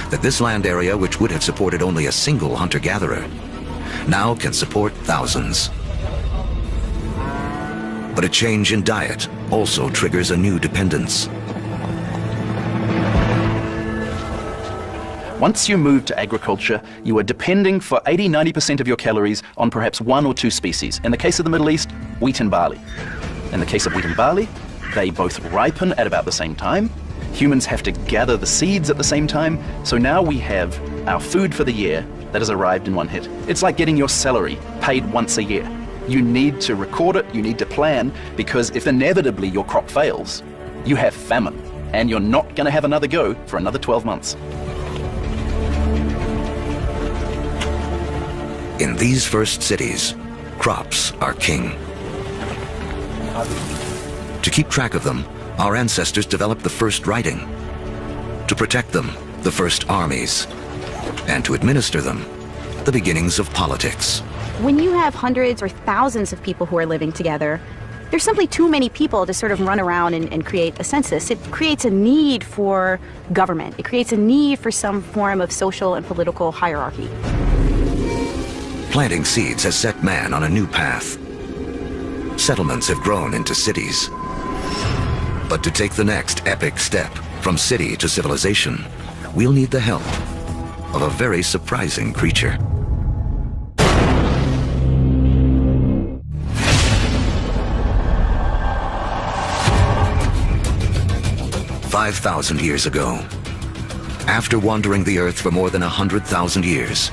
Speaker 1: that this land area, which would have supported only a single hunter-gatherer, now can support thousands. But a change in diet also triggers a new dependence.
Speaker 5: Once you move to agriculture, you are depending for 80–90% of your calories on perhaps 1 or 2 species. In the case of the Middle East, wheat and barley. In the case of wheat and barley, they both ripen at about the same time. Humans have to gather the seeds at the same time. So now we have our food for the year that has arrived in one hit. It's like getting your salary paid once a year. You need to record it, you need to plan, because if inevitably your crop fails, you have famine, and you're not going to have another go for another 12 months.
Speaker 1: In these first cities, crops are king. To keep track of them, our ancestors developed the first writing. To protect them, the first armies. And to administer them, the beginnings of politics.
Speaker 10: When you have hundreds or thousands of people who are living together, there's simply too many people to sort of run around and create a census. It creates a need for government. It creates a need for some form of social and political hierarchy.
Speaker 1: Planting seeds has set man on a new path. Settlements have grown into cities. But to take the next epic step from city to civilization, we'll need the help of a very surprising creature. "5,000 years ago, after wandering the Earth for more than 100,000 years,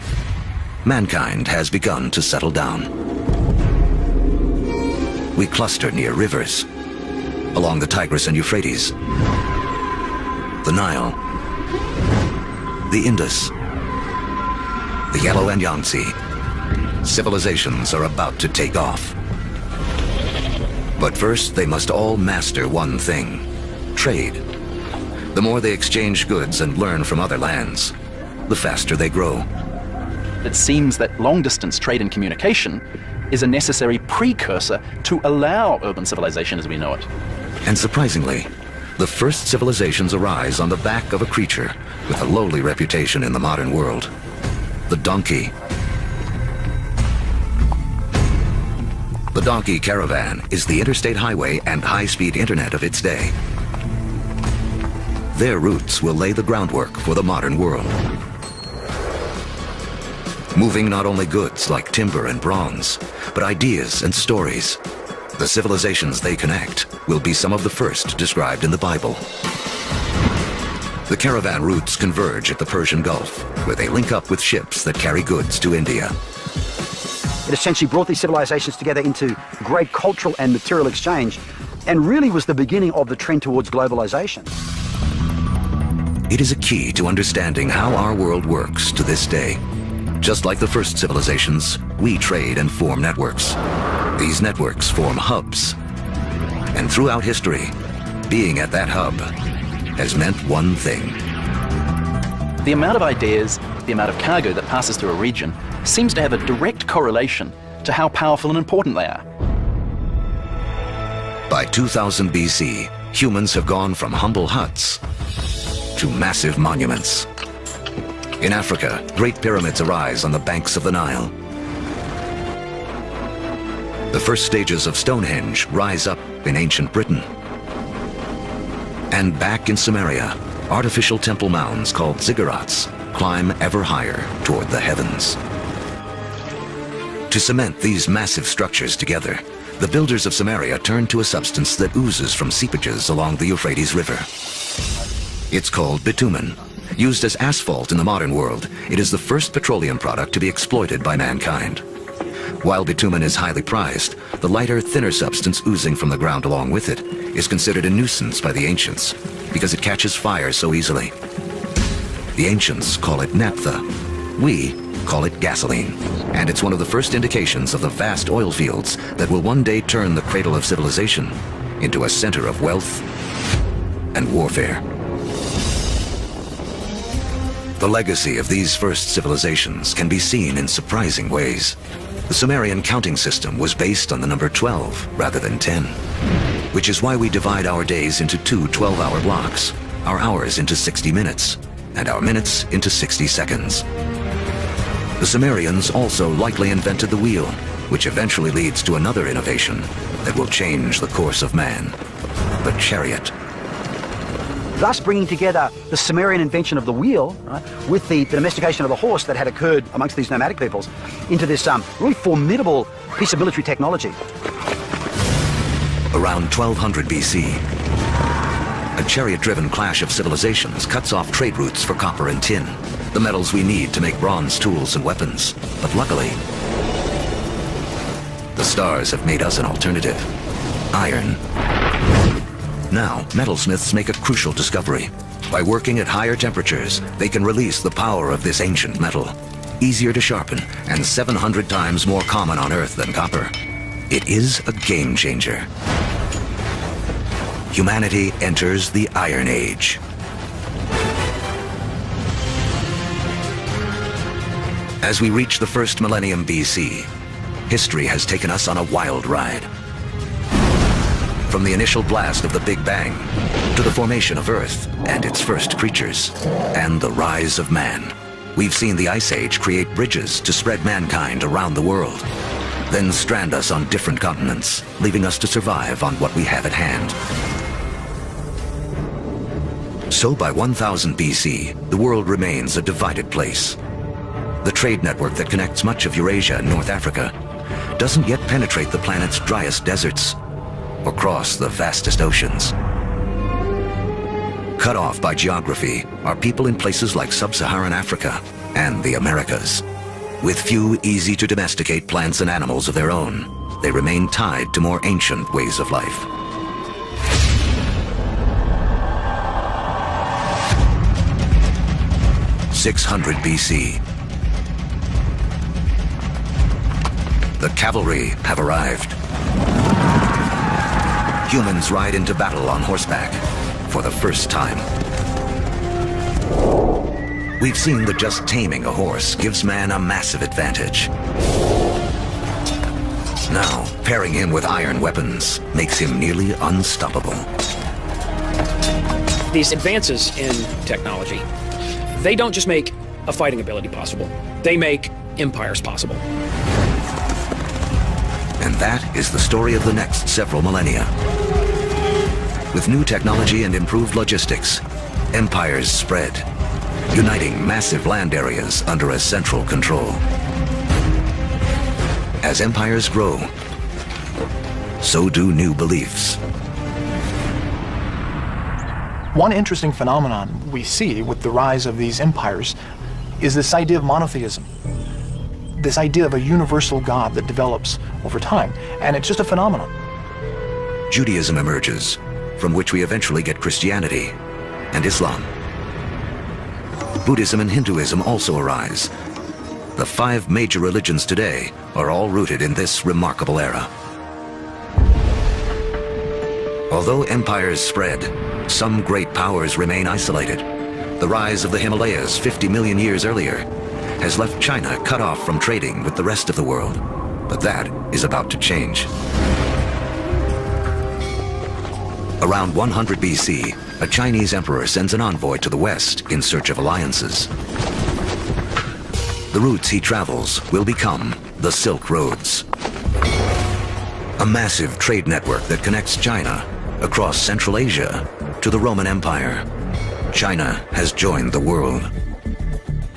Speaker 1: mankind has begun to settle down. We cluster near rivers, along the Tigris and Euphrates, the Nile, the Indus, the Yellow and Yangtze. Civilizations are about to take off. But first, they must all master one thing: trade. The more they exchange goods and learn from other lands, the faster they grow.
Speaker 5: It seems that long-distance trade and communication is a necessary precursor to allow urban civilization as we know it.
Speaker 1: And surprisingly, the first civilizations arise on the back of a creature with a lowly reputation in the modern world: the donkey. The donkey caravan is the interstate highway and high-speed internet of its day. Their routes will lay the groundwork for the modern world. Moving not only goods like timber and bronze, but ideas and stories. The civilizations they connect will be some of the first described in the Bible. The caravan routes converge at the Persian Gulf, where they link up with ships that carry goods to India.
Speaker 12: It essentially brought these civilizations together into great cultural and material exchange, and really was the beginning of the trend towards globalization.
Speaker 1: It is a key to understanding how our world works to this day. Just like the first civilizations, we trade and form networks. These networks form hubs. And throughout history, being at that hub has meant one thing.
Speaker 5: The amount of ideas, the amount of cargo that passes through a region seems to have a direct correlation to how powerful and important they are.
Speaker 1: By 2000 BC, humans have gone from humble huts to massive monuments. In Africa, great pyramids arise on the banks of the Nile. The first stages of Stonehenge rise up in ancient Britain. And back in Samaria, artificial temple mounds called ziggurats climb ever higher toward the heavens. To cement these massive structures together, the builders of Samaria turned to a substance that oozes from seepages along the Euphrates River. It's called bitumen. Used as asphalt in the modern world, it is the first petroleum product to be exploited by mankind. While bitumen is highly prized, the lighter, thinner substance oozing from the ground along with it is considered a nuisance by the ancients because it catches fire so easily. The ancients call it naphtha. We call it gasoline. And it's one of the first indications of the vast oil fields that will one day turn the cradle of civilization into a center of wealth and warfare. The legacy of these first civilizations can be seen in surprising ways. The Sumerian counting system was based on the number 12 rather than 10, which is why we divide our days into two 12-hour blocks, our hours into 60 minutes, and our minutes into 60 seconds. The Sumerians also likely invented the wheel, which eventually leads to another innovation that will change the course of man, the chariot.
Speaker 12: Thus bringing together the Sumerian invention of the wheel, right, with the domestication of the horse that had occurred amongst these nomadic peoples into this really formidable piece of military technology.
Speaker 1: Around 1200 BC, a chariot-driven clash of civilizations cuts off trade routes for copper and tin, the metals we need to make bronze tools and weapons. But luckily, the stars have made us an alternative: iron. Now, metalsmiths make a crucial discovery. By working at higher temperatures, they can release the power of this ancient metal. Easier to sharpen and 700 times more common on Earth than copper. It is a game changer. Humanity enters the Iron Age. As we reach the first millennium BC, history has taken us on a wild ride. From the initial blast of the Big Bang, to the formation of Earth and its first creatures, and the rise of man. We've seen the Ice Age create bridges to spread mankind around the world, then strand us on different continents, leaving us to survive on what we have at hand. So by 1000 BC, the world remains a divided place. The trade network that connects much of Eurasia and North Africa doesn't yet penetrate the planet's driest deserts or cross the vastest oceans. Cut off by geography are people in places like sub-Saharan Africa and the Americas. With few easy-to-domesticate plants and animals of their own, they remain tied to more ancient ways of life. (600 BC). The cavalry have arrived. Humans ride into battle on horseback for the first time. We've seen that just taming a horse gives man a massive advantage. Now, pairing him with iron weapons makes him nearly unstoppable.
Speaker 13: These advances in technology, they don't just make a fighting ability possible. They make empires possible.
Speaker 1: And that is the story of the next several millennia. With new technology and improved logistics, empires spread, uniting massive land areas under a central control. As empires grow, so do new beliefs.
Speaker 14: One interesting phenomenon we see with the rise of these empires is this idea of monotheism, this idea of a universal God that develops over time, and it's just a phenomenon.
Speaker 1: Judaism emerges, from which we eventually get Christianity and Islam. Buddhism and Hinduism also arise. The 5 major religions today are all rooted in this remarkable era. Although empires spread, some great powers remain isolated. The rise of the Himalayas 50 million years earlier has left China cut off from trading with the rest of the world. But that is about to change. Around 100 BC, a Chinese emperor sends an envoy to the west in search of alliances. The routes he travels will become the Silk Roads, a massive trade network that connects China across Central Asia to the Roman Empire. China has joined the world.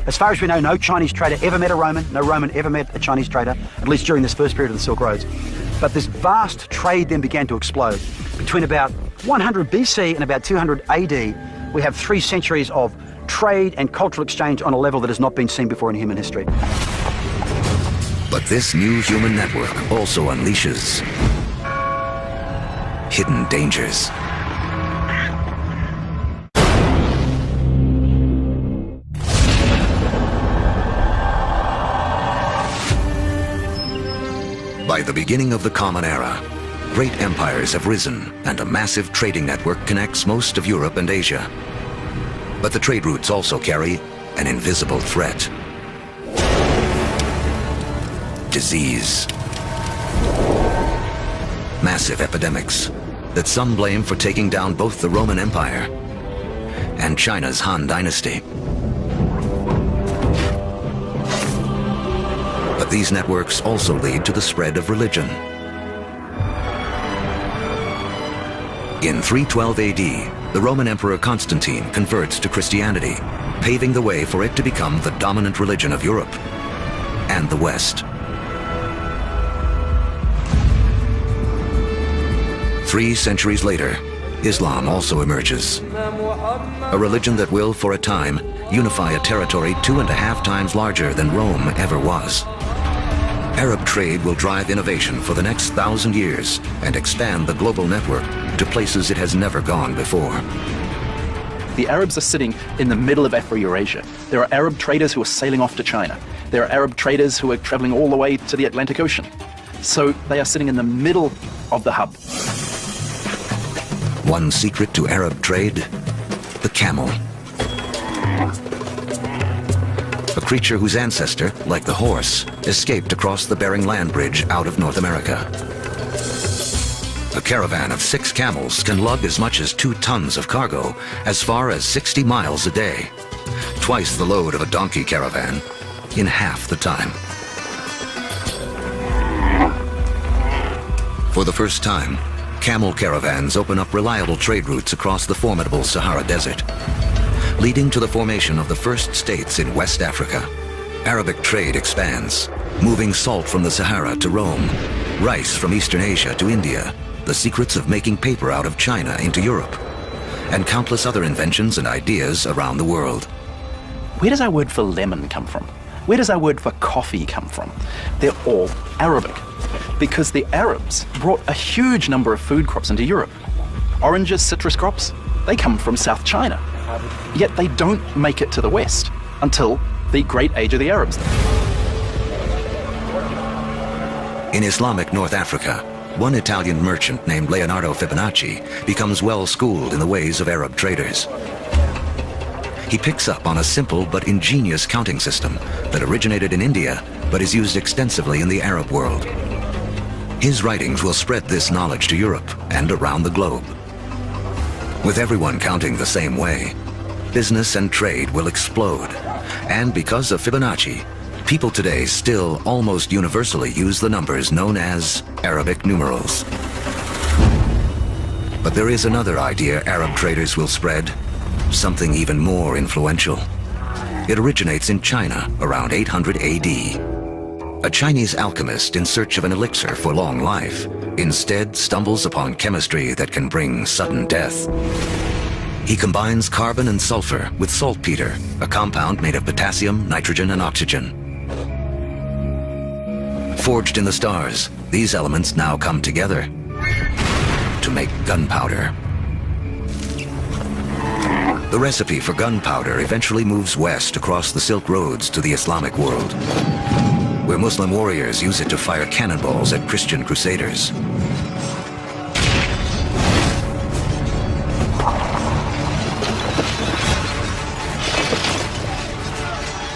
Speaker 12: As far as we know, no Chinese trader ever met a Roman, no Roman ever met a Chinese trader, at least during this first period of the Silk Roads. But this vast trade then began to explode. Between about 100 BC and about 200 AD, we have 3 centuries of trade and cultural exchange on a level that has not been seen before in human history.
Speaker 1: But this new human network also unleashes hidden dangers. By the beginning of the Common Era, great empires have risen and a massive trading network connects most of Europe and Asia. But the trade routes also carry an invisible threat. Disease. Massive epidemics that some blame for taking down both the Roman Empire and China's Han Dynasty. But these networks also lead to the spread of religion. In 312 AD, the Roman Emperor Constantine converts to Christianity, paving the way for it to become the dominant religion of Europe and the West. 3 centuries later, Islam also emerges. A religion that will, for a time, unify a territory 2.5 times larger than Rome ever was. Arab trade will drive innovation for the next 1,000 years and expand the global network to places it has never gone before.
Speaker 5: The Arabs are sitting in the middle of Afro-Eurasia. There are Arab traders who are sailing off to China. There are Arab traders who are traveling all the way to the Atlantic Ocean. So they are sitting in the middle of the hub.
Speaker 1: One secret to Arab trade, the camel. A creature whose ancestor, like the horse, escaped across the Bering Land Bridge out of North America. A caravan of 6 camels can lug as much as 2 tons of cargo as far as 60 miles a day, twice the load of a donkey caravan in half the time. For the first time, camel caravans open up reliable trade routes across the formidable Sahara Desert, leading to the formation of the first states in West Africa. Arabic trade expands, moving salt from the Sahara to Rome, rice from Eastern Asia to India, the secrets of making paper out of China into Europe, and countless other inventions and ideas around the world.
Speaker 5: Where does our word for lemon come from? Where does our word for coffee come from? They're all Arabic, because the Arabs brought a huge number of food crops into Europe. Oranges, citrus crops, they come from South China. Yet they don't make it to the West until the Great Age of the Arabs.
Speaker 1: In Islamic North Africa, one Italian merchant named Leonardo Fibonacci becomes well-schooled in the ways of Arab traders. He picks up on a simple but ingenious counting system that originated in India but is used extensively in the Arab world. His writings will spread this knowledge to Europe and around the globe. With everyone counting the same way, business and trade will explode. And because of Fibonacci, People today still almost universally use the numbers known as Arabic numerals. But there is another idea Arab traders will spread, something even more influential. It originates in China around 800 AD. A Chinese alchemist in search of an elixir for long life instead stumbles upon chemistry that can bring sudden death. He combines carbon and sulfur with saltpeter, a compound made of potassium, nitrogen, and oxygen. Forged in the stars, these elements now come together to make gunpowder. The recipe for gunpowder eventually moves west across the Silk Roads to the Islamic world, where Muslim warriors use it to fire cannonballs at Christian crusaders.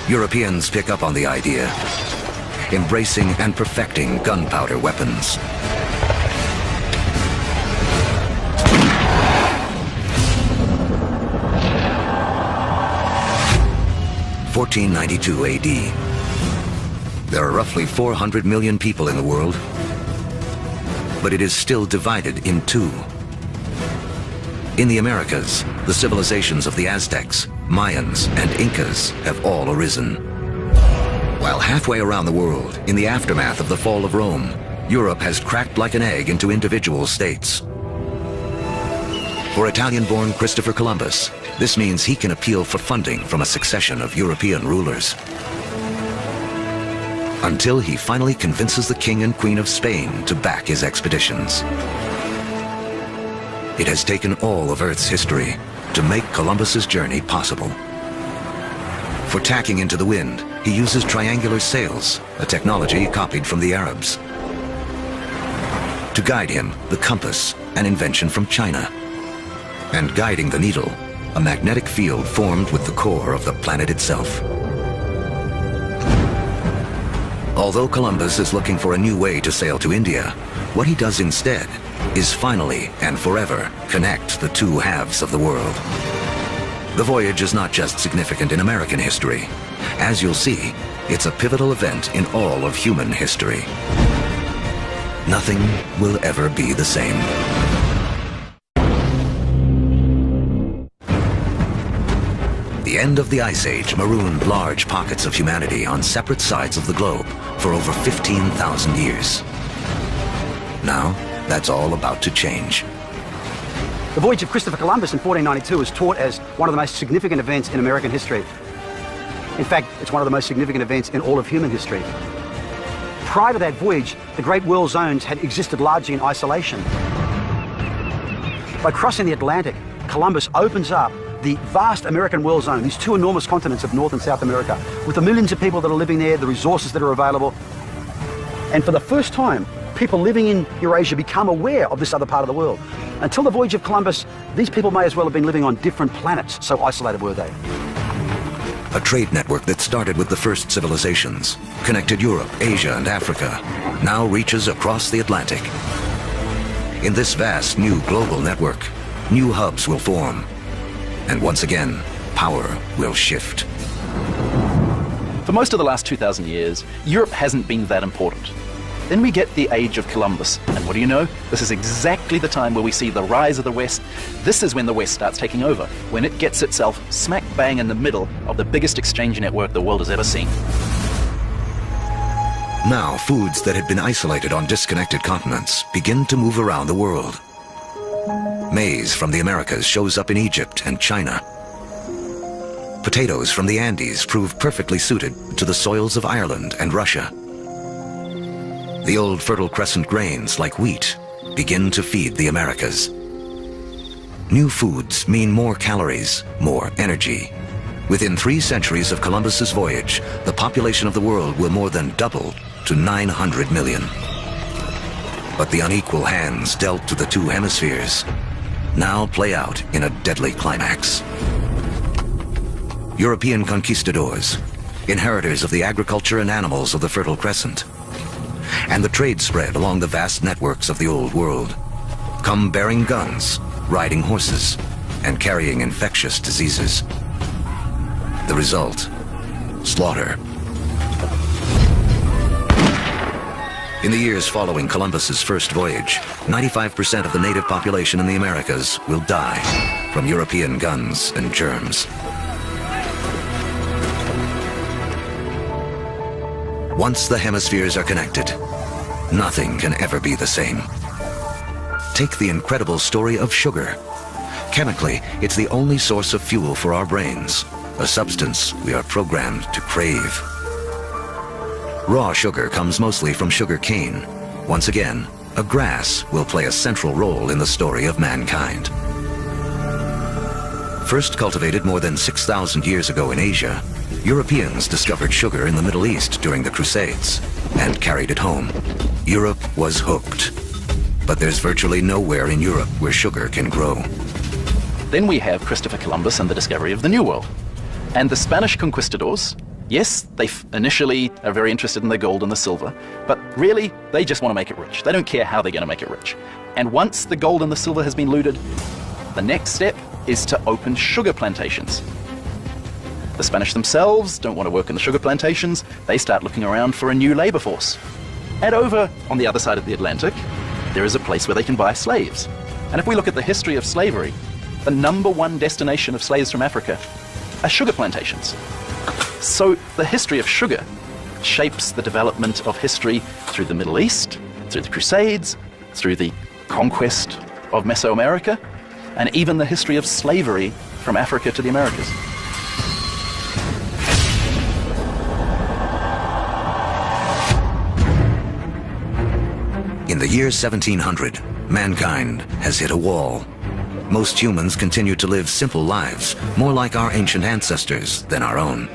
Speaker 1: Europeans pick up on the idea, embracing and perfecting gunpowder weapons. In 1492 AD. There are roughly 400 million people in the world, but it is still divided in two. In the Americas, the civilizations of the Aztecs, Mayans, and Incas have all arisen. While halfway around the world, in the aftermath of the fall of Rome, Europe has cracked like an egg into individual states. For Italian-born Christopher Columbus, this means he can appeal for funding from a succession of European rulers. Until he finally convinces the King and Queen of Spain to back his expeditions. It has taken all of Earth's history to make Columbus's journey possible. For tacking into the wind, he uses triangular sails, a technology copied from the Arabs. To guide him, the compass, an invention from China. And guiding the needle, a magnetic field formed with the core of the planet itself. Although Columbus is looking for a new way to sail to India, what he does instead is finally and forever connect the two halves of the world. The voyage is not just significant in American history. As you'll see, it's a pivotal event in all of human history. Nothing will ever be the same. The end of the Ice Age marooned large pockets of humanity on separate sides of the globe for over 15,000 years. Now, that's all about to change.
Speaker 12: The voyage of Christopher Columbus in 1492 is taught as one of the most significant events in American history. In fact, it's one of the most significant events in all of human history. Prior to that voyage, the Great World Zones had existed largely in isolation. By crossing the Atlantic, Columbus opens up the vast American world zone, these two enormous continents of North and South America, with the millions of people that are living there, the resources that are available. And for the first time, people living in Eurasia become aware of this other part of the world. Until the voyage of Columbus, these people may as well have been living on different planets, so isolated were they.
Speaker 1: A trade network that started with the first civilizations, connected Europe, Asia, and Africa, now reaches across the Atlantic. In this vast new global network, new hubs will form. And once again, power will shift.
Speaker 5: For most of the last 2,000 years, Europe hasn't been that important. Then we get the age of Columbus, and what do you know? This is exactly the time where we see the rise of the West. This is when the West starts taking over, when it gets itself smack bang in the middle of the biggest exchange network the world has ever seen.
Speaker 1: Now, foods that had been isolated on disconnected continents begin to move around the world. Maize from the Americas shows up in Egypt and China. Potatoes from the Andes prove perfectly suited to the soils of Ireland and Russia. The old Fertile Crescent grains, like wheat, begin to feed the Americas. New foods mean more calories, more energy. Within 3 centuries of Columbus's voyage, the population of the world will more than double to 900 million. But the unequal hands dealt to the two hemispheres now play out in a deadly climax. European conquistadors, inheritors of the agriculture and animals of the Fertile Crescent, and the trade spread along the vast networks of the Old World, come bearing guns, riding horses, and carrying infectious diseases. The result, slaughter. In the years following Columbus's first voyage, 95% of the native population in the Americas will die from European guns and germs. Once the hemispheres are connected, nothing can ever be the same. Take the incredible story of sugar. Chemically, it's the only source of fuel for our brains, a substance we are programmed to crave. Raw sugar comes mostly from sugar cane. Once again, a grass will play a central role in the story of mankind. First cultivated more than 6,000 years ago in Asia, Europeans discovered sugar in the Middle East during the Crusades and carried it home. Europe was hooked. But there's virtually nowhere in Europe where sugar can grow.
Speaker 5: Then we have Christopher Columbus and the discovery of the New World. And the Spanish conquistadors, yes, they initially are very interested in the gold and the silver, but really, they just want to make it rich. They don't care how they're going to make it rich. And once the gold and the silver has been looted, the next step is to open sugar plantations. The Spanish themselves don't want to work in the sugar plantations. They start looking around for a new labor force. And over on the other side of the Atlantic, there is a place where they can buy slaves. And if we look at the history of slavery, the #1 destination of slaves from Africa are sugar plantations. So the history of sugar shapes the development of history through the Middle East, through the Crusades, through the conquest of Mesoamerica, and even the history of slavery from Africa to the Americas.
Speaker 1: In the year 1700, mankind has hit a wall. Most humans continue to live simple lives, more like our ancient ancestors than our own.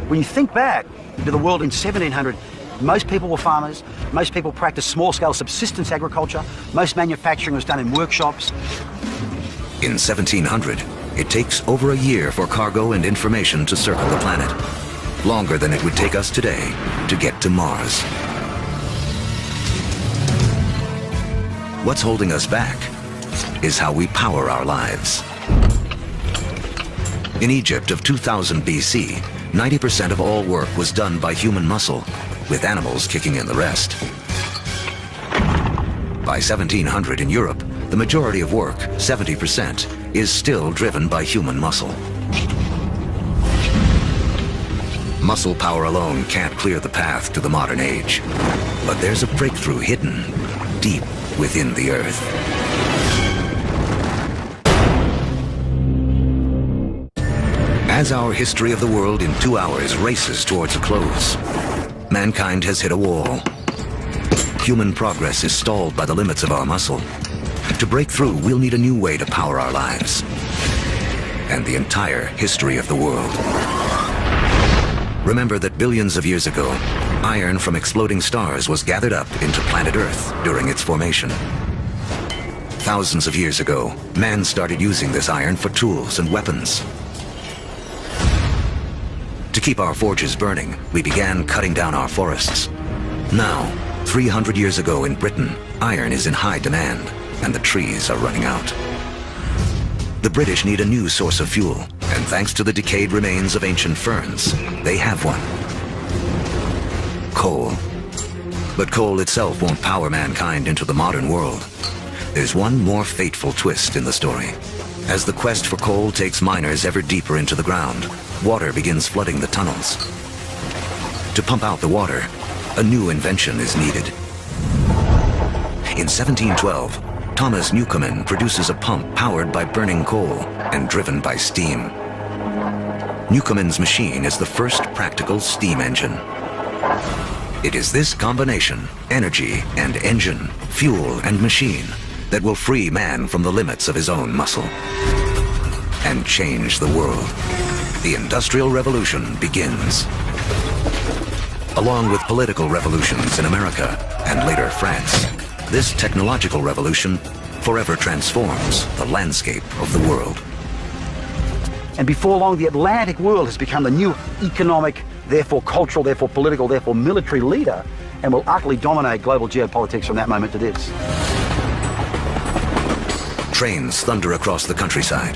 Speaker 12: When you think back to the world in 1700, most people were farmers, most people practiced small-scale subsistence agriculture, most manufacturing was done in workshops.
Speaker 1: In 1700, it takes over a year for cargo and information to circle the planet, longer than it would take us today to get to Mars. What's holding us back is how we power our lives. In Egypt of 2000 BC, 90% of all work was done by human muscle, with animals kicking in the rest. By 1700 in Europe, the majority of work, 70%, is still driven by human muscle. Muscle power alone can't clear the path to the modern age, but there's a breakthrough hidden deep within the Earth. As our history of the world in 2 hours races towards a close, mankind has hit a wall. Human progress is stalled by the limits of our muscle. To break through, we'll need a new way to power our lives and the entire history of the world. Remember that billions of years ago, iron from exploding stars was gathered up into planet Earth during its formation. Thousands of years ago, man started using this iron for tools and weapons. To keep our forges burning, we began cutting down our forests. Now, 300 years ago in Britain, iron is in high demand, and the trees are running out. The British need a new source of fuel, and thanks to the decayed remains of ancient ferns, they have one. Coal. But coal itself won't power mankind into the modern world. There's one more fateful twist in the story. As the quest for coal takes miners ever deeper into the ground, water begins flooding the tunnels. To pump out the water, a new invention is needed. In 1712, Thomas Newcomen produces a pump powered by burning coal and driven by steam. Newcomen's machine is the first practical steam engine. It is this combination, energy and engine, fuel and machine, that will free man from the limits of his own muscle and change the world. The Industrial Revolution begins. Along with political revolutions in America and later France, this technological revolution forever transforms the landscape of the world.
Speaker 12: And before long, the Atlantic world has become the new economic, therefore cultural, therefore political, therefore military leader, and will utterly dominate global geopolitics from that moment to this.
Speaker 1: Trains thunder across the countryside.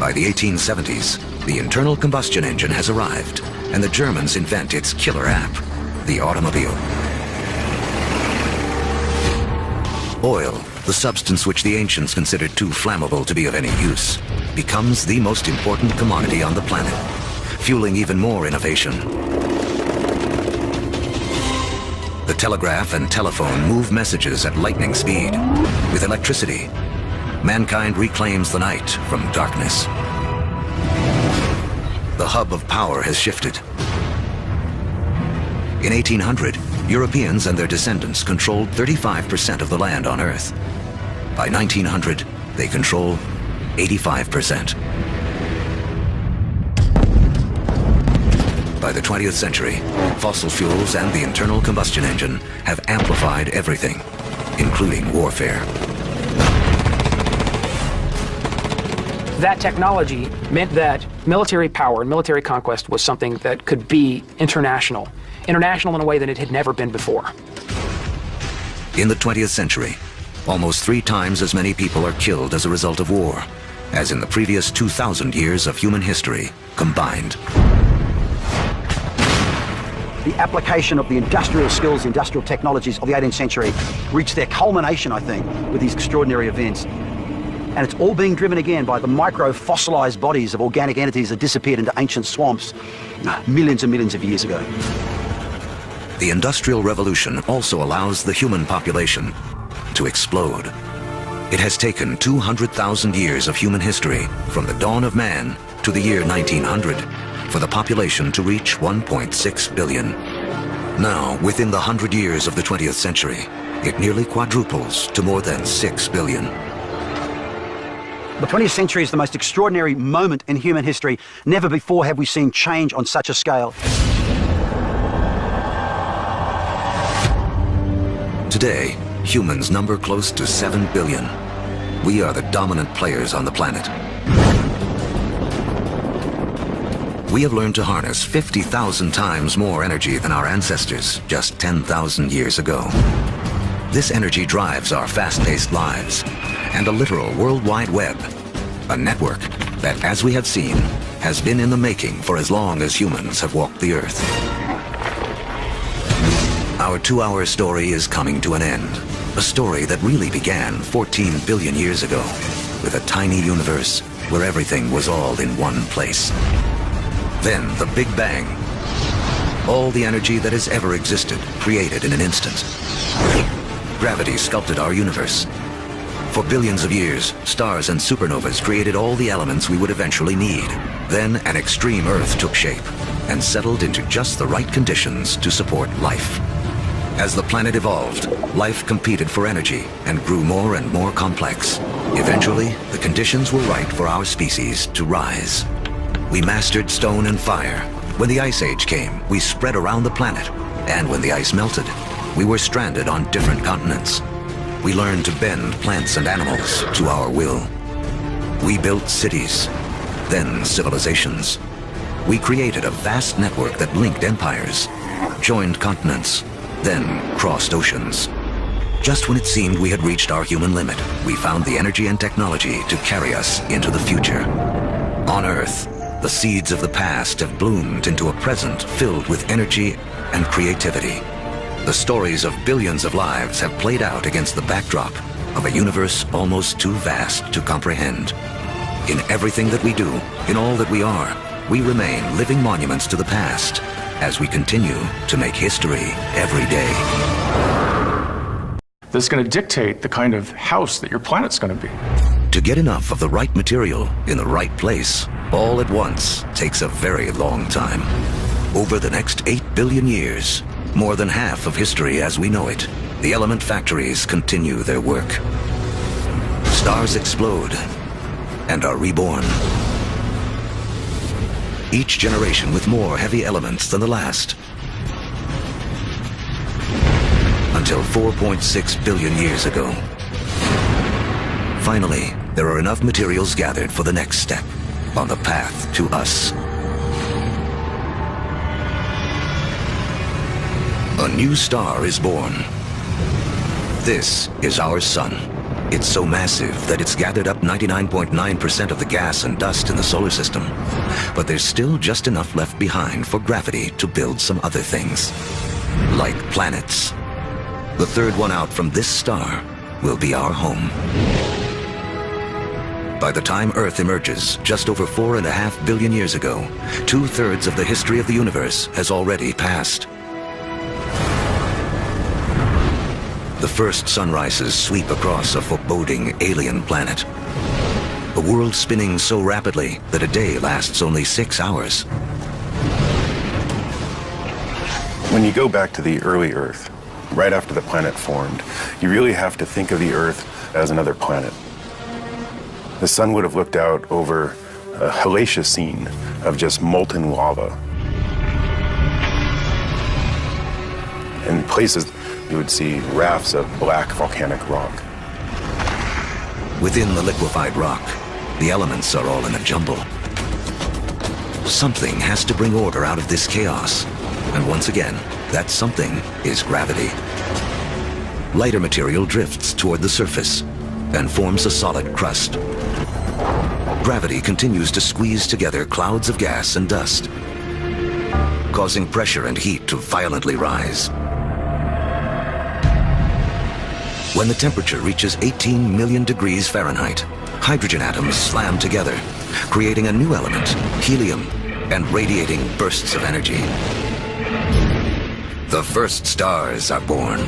Speaker 1: By the 1870s, the internal combustion engine has arrived, and the Germans invent its killer app, the automobile. Oil, the substance which the ancients considered too flammable to be of any use, becomes the most important commodity on the planet, fueling even more innovation. The telegraph and telephone move messages at lightning speed. With electricity, mankind reclaims the night from darkness. The hub of power has shifted. In 1800, Europeans and their descendants controlled 35% of the land on Earth. By 1900, they control 85%. By the 20th century, fossil fuels and the internal combustion engine have amplified everything, including warfare.
Speaker 13: That technology meant that military power and military conquest was something that could be international in a way that it had never been before.
Speaker 1: In the 20th century, almost 3 times as many people are killed as a result of war as in the previous 2,000 years of human history combined.
Speaker 12: The application of the industrial skills, industrial technologies of the 18th century reached their culmination, I think, with these extraordinary events. And it's all being driven again by the micro-fossilized bodies of organic entities that disappeared into ancient swamps millions and millions of years ago.
Speaker 1: The Industrial Revolution also allows the human population to explode. It has taken 200,000 years of human history, from the dawn of man to the year 1900, for the population to reach 1.6 billion. Now, within the 100 years of the 20th century, it nearly quadruples to more than 6 billion.
Speaker 12: The 20th century is the most extraordinary moment in human history. Never before have we seen change on such a scale.
Speaker 1: Today, humans number close to 7 billion. We are the dominant players on the planet. We have learned to harness 50,000 times more energy than our ancestors just 10,000 years ago. This energy drives our fast-paced lives and a literal World Wide Web, a network that, as we have seen, has been in the making for as long as humans have walked the Earth. Our 2-hour story is coming to an end, a story that really began 14 billion years ago, with a tiny universe where everything was all in one place. Then the Big Bang. All the energy that has ever existed, created in an instant. Gravity sculpted our universe. For billions of years, stars and supernovas created all the elements we would eventually need. Then an extreme Earth took shape and settled into just the right conditions to support life. As the planet evolved, life competed for energy and grew more and more complex. Eventually, the conditions were right for our species to rise. We mastered stone and fire. When the Ice Age came, we spread around the planet. And when the ice melted, we were stranded on different continents. We learned to bend plants and animals to our will. We built cities, then civilizations. We created a vast network that linked empires, joined continents, then crossed oceans. Just when it seemed we had reached our human limit, we found the energy and technology to carry us into the future. On Earth, the seeds of the past have bloomed into a present filled with energy and creativity. The stories of billions of lives have played out against the backdrop of a universe almost too vast to comprehend. In everything that we do, in all that we are, we remain living monuments to the past as we continue to make history every day.
Speaker 3: That's going to dictate the kind of house that your planet's going to be.
Speaker 1: To get enough of the right material in the right place, all at once, takes a very long time. Over the next 8 billion years, more than half of history as we know it, the element factories continue their work. Stars explode and are reborn. Each generation with more heavy elements than the last. Until 4.6 billion years ago. Finally, there are enough materials gathered for the next step on the path to us. A new star is born. This is our sun. It's so massive that it's gathered up 99.9% of the gas and dust in the solar system. But there's still just enough left behind for gravity to build some other things. like planets. The third one out from this star will be our home. By the time Earth emerges, just over 4.5 billion years ago, 2/3 of the history of the universe has already passed. The first sunrises sweep across a foreboding alien planet. A world spinning so rapidly that a day lasts only 6 hours.
Speaker 6: When you go back to the early Earth, right after the planet formed, you really have to think of the Earth as another planet. The sun would have looked out over a hellacious scene of just molten lava. In places, you would see rafts of black volcanic rock.
Speaker 1: Within the liquefied rock, the elements are all in a jumble. Something has to bring order out of this chaos. And once again, that something is gravity. Lighter material drifts toward the surface and forms a solid crust. Gravity continues to squeeze together clouds of gas and dust, causing pressure and heat to violently rise. When the temperature reaches 18 million degrees Fahrenheit, hydrogen atoms slam together, creating a new element, helium, and radiating bursts of energy. The first stars are born.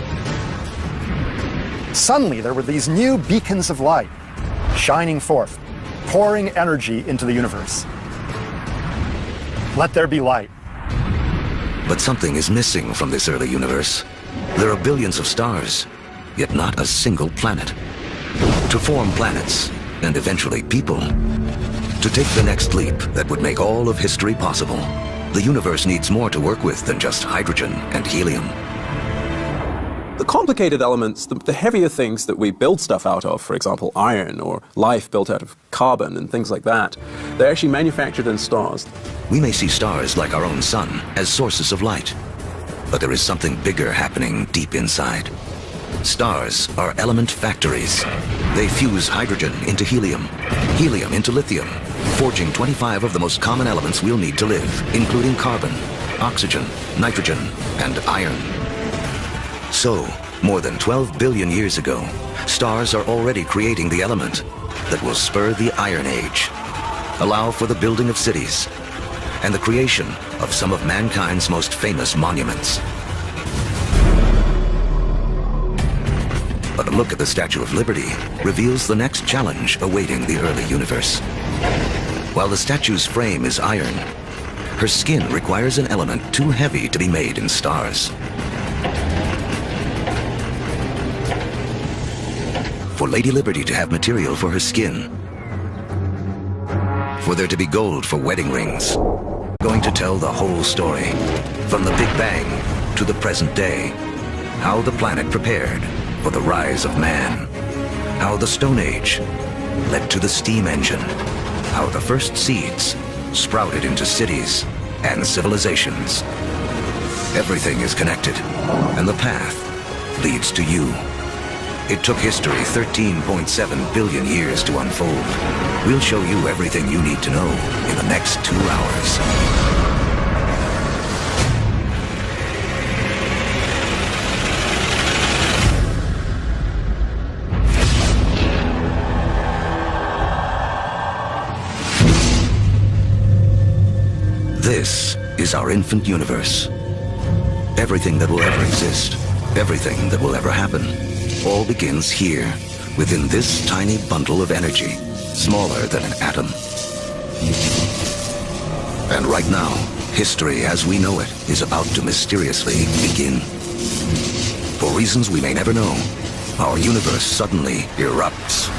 Speaker 2: Suddenly, there were these new beacons of light, shining forth, pouring energy into the universe. Let there be light.
Speaker 1: But something is missing from this early universe. There are billions of stars, yet not a single planet. To form planets, and eventually people, to take the next leap that would make all of history possible, the universe needs more to work with than just hydrogen and helium.
Speaker 4: The complicated elements, the heavier things that we build stuff out of, for example, iron or life built out of carbon and things like that, they're actually manufactured in stars.
Speaker 1: We may see stars like our own sun as sources of light, but there is something bigger happening deep inside. Stars are element factories. They fuse hydrogen into helium, helium into lithium, forging 25 of the most common elements we'll need to live, including carbon, oxygen, nitrogen, and iron. So, more than 12 billion years ago, stars are already creating the element that will spur the Iron Age, allow for the building of cities, and the creation of some of mankind's most famous monuments. But a look at the Statue of Liberty reveals the next challenge awaiting the early universe. While the statue's frame is iron, her skin requires an element too heavy to be made in stars. For Lady Liberty to have material for her skin, for there to be gold for wedding rings, going to tell the whole story, from the Big Bang to the present day, how the planet prepared for the rise of man, how the Stone Age led to the steam engine, how the first seeds sprouted into cities and civilizations. Everything is connected, and the path leads to you. It took history 13.7 billion years to unfold. We'll show you everything you need to know in the next 2 hours. This is our infant universe. Everything that will ever exist, everything that will ever happen, all begins here, within this tiny bundle of energy, smaller than an atom. And right now, history as we know it is about to mysteriously begin. For reasons we may never know, our universe suddenly erupts.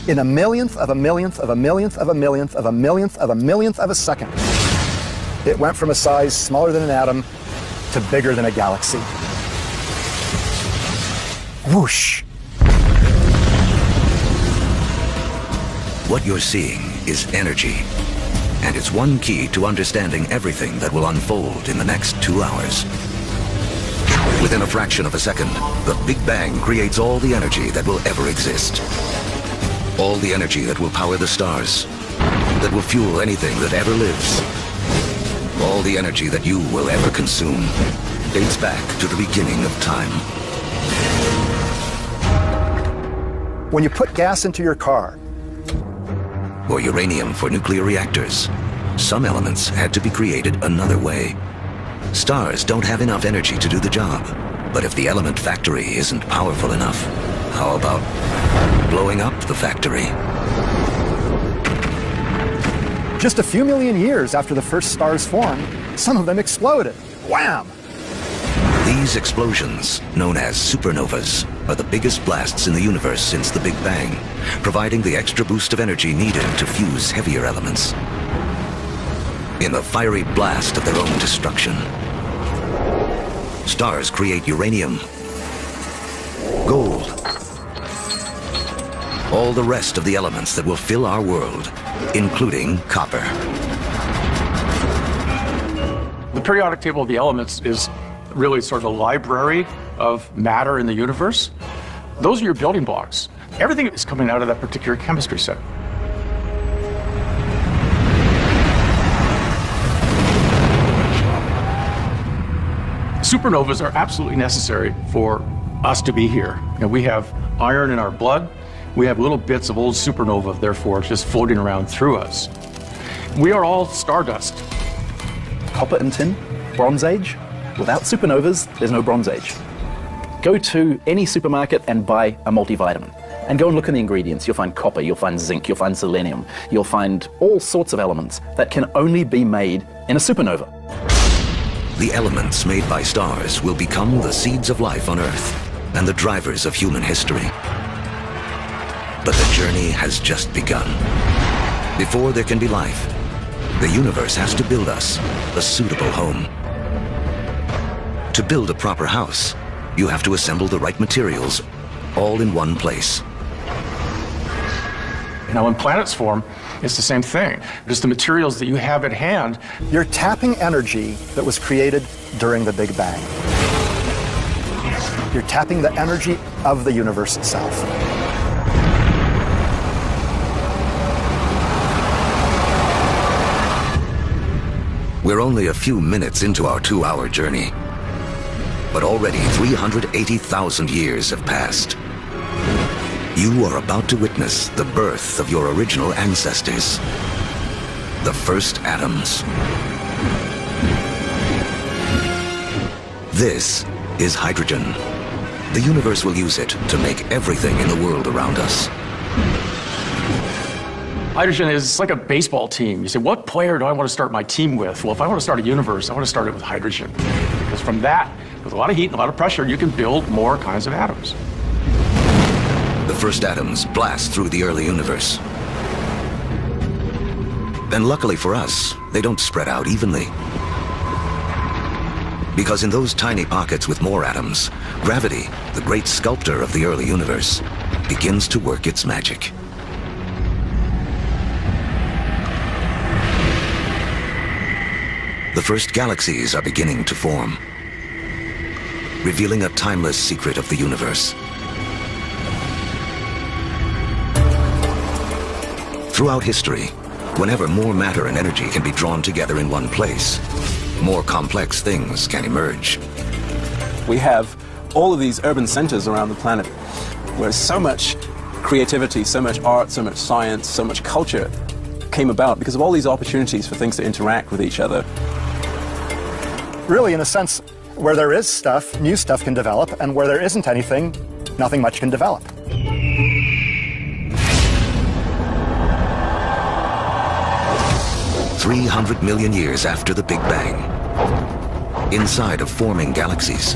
Speaker 2: In a millionth of a millionth of a millionth of a millionth of a millionth of a millionth of a second, it went from a size smaller than an atom to bigger than a galaxy. Whoosh!
Speaker 1: What you're seeing is energy, and it's one key to understanding everything that will unfold in the next 2 hours. Within a fraction of a second, the Big Bang creates all the energy that will ever exist. All the energy that will power the stars, that will fuel anything that ever lives. All the energy that you will ever consume dates back to the beginning of time.
Speaker 2: When you put gas into your car,
Speaker 1: or uranium for nuclear reactors, some elements had to be created another way. Stars don't have enough energy to do the job, but if the element factory isn't powerful enough, how about blowing up the factory?
Speaker 2: just a few million years after the first stars formed, some of them exploded. Wham!
Speaker 1: These explosions, known as supernovas, are the biggest blasts in the universe since the Big Bang, providing the extra boost of energy needed to fuse heavier elements. In the fiery blast of their own destruction, stars create uranium, gold, all the rest of the elements that will fill our world, including copper.
Speaker 3: The periodic table of the elements is really sort of a library of matter in the universe. Those are your building blocks. Everything is coming out of that particular chemistry set. Supernovas are absolutely necessary for us to be here. We have iron in our blood. We have little bits of old supernova, therefore, just floating around through us. We are all stardust.
Speaker 5: Copper and tin, Bronze Age. Without supernovas, there's no Bronze Age. Go to any supermarket and buy a multivitamin. And go and look in the ingredients. You'll find copper, you'll find zinc, you'll find selenium. You'll find all sorts of elements that can only be made in a supernova.
Speaker 1: The elements made by stars will become the seeds of life on Earth and the drivers of human history. But the journey has just begun. Before there can be life, the universe has to build us a suitable home. To build a proper house, you have to assemble the right materials all in one place.
Speaker 3: Now, when planets form, it's the same thing. Just the materials that you have at hand.
Speaker 2: You're tapping energy that was created during the Big Bang. You're tapping the energy of the universe itself.
Speaker 1: We're only a few minutes into our 2-hour journey, but already 380,000 years have passed. You are about to witness the birth of your original ancestors, the first atoms. This is hydrogen. The universe will use it to make everything in the world around us.
Speaker 3: Hydrogen is like a baseball team. You say, what player do I want to start my team with? Well, if I want to start a universe, I want to start it with hydrogen. Because from that, with a lot of heat and a lot of pressure, you can build more kinds of atoms.
Speaker 1: The first atoms blast through the early universe. And luckily for us, they don't spread out evenly. Because in those tiny pockets with more atoms, gravity, the great sculptor of the early universe, begins to work its magic. The first galaxies are beginning to form, revealing a timeless secret of the universe. Throughout history, whenever more matter and energy can be drawn together in one place, more complex things can emerge.
Speaker 4: We have all of these urban centers around the planet where so much creativity, so much art, so much science, so much culture came about because of all these opportunities for things to interact with each other.
Speaker 2: Really, in a sense, where there is stuff, new stuff can develop, and where there isn't anything, nothing much can develop.
Speaker 1: "300 million years after the Big Bang, inside of forming galaxies,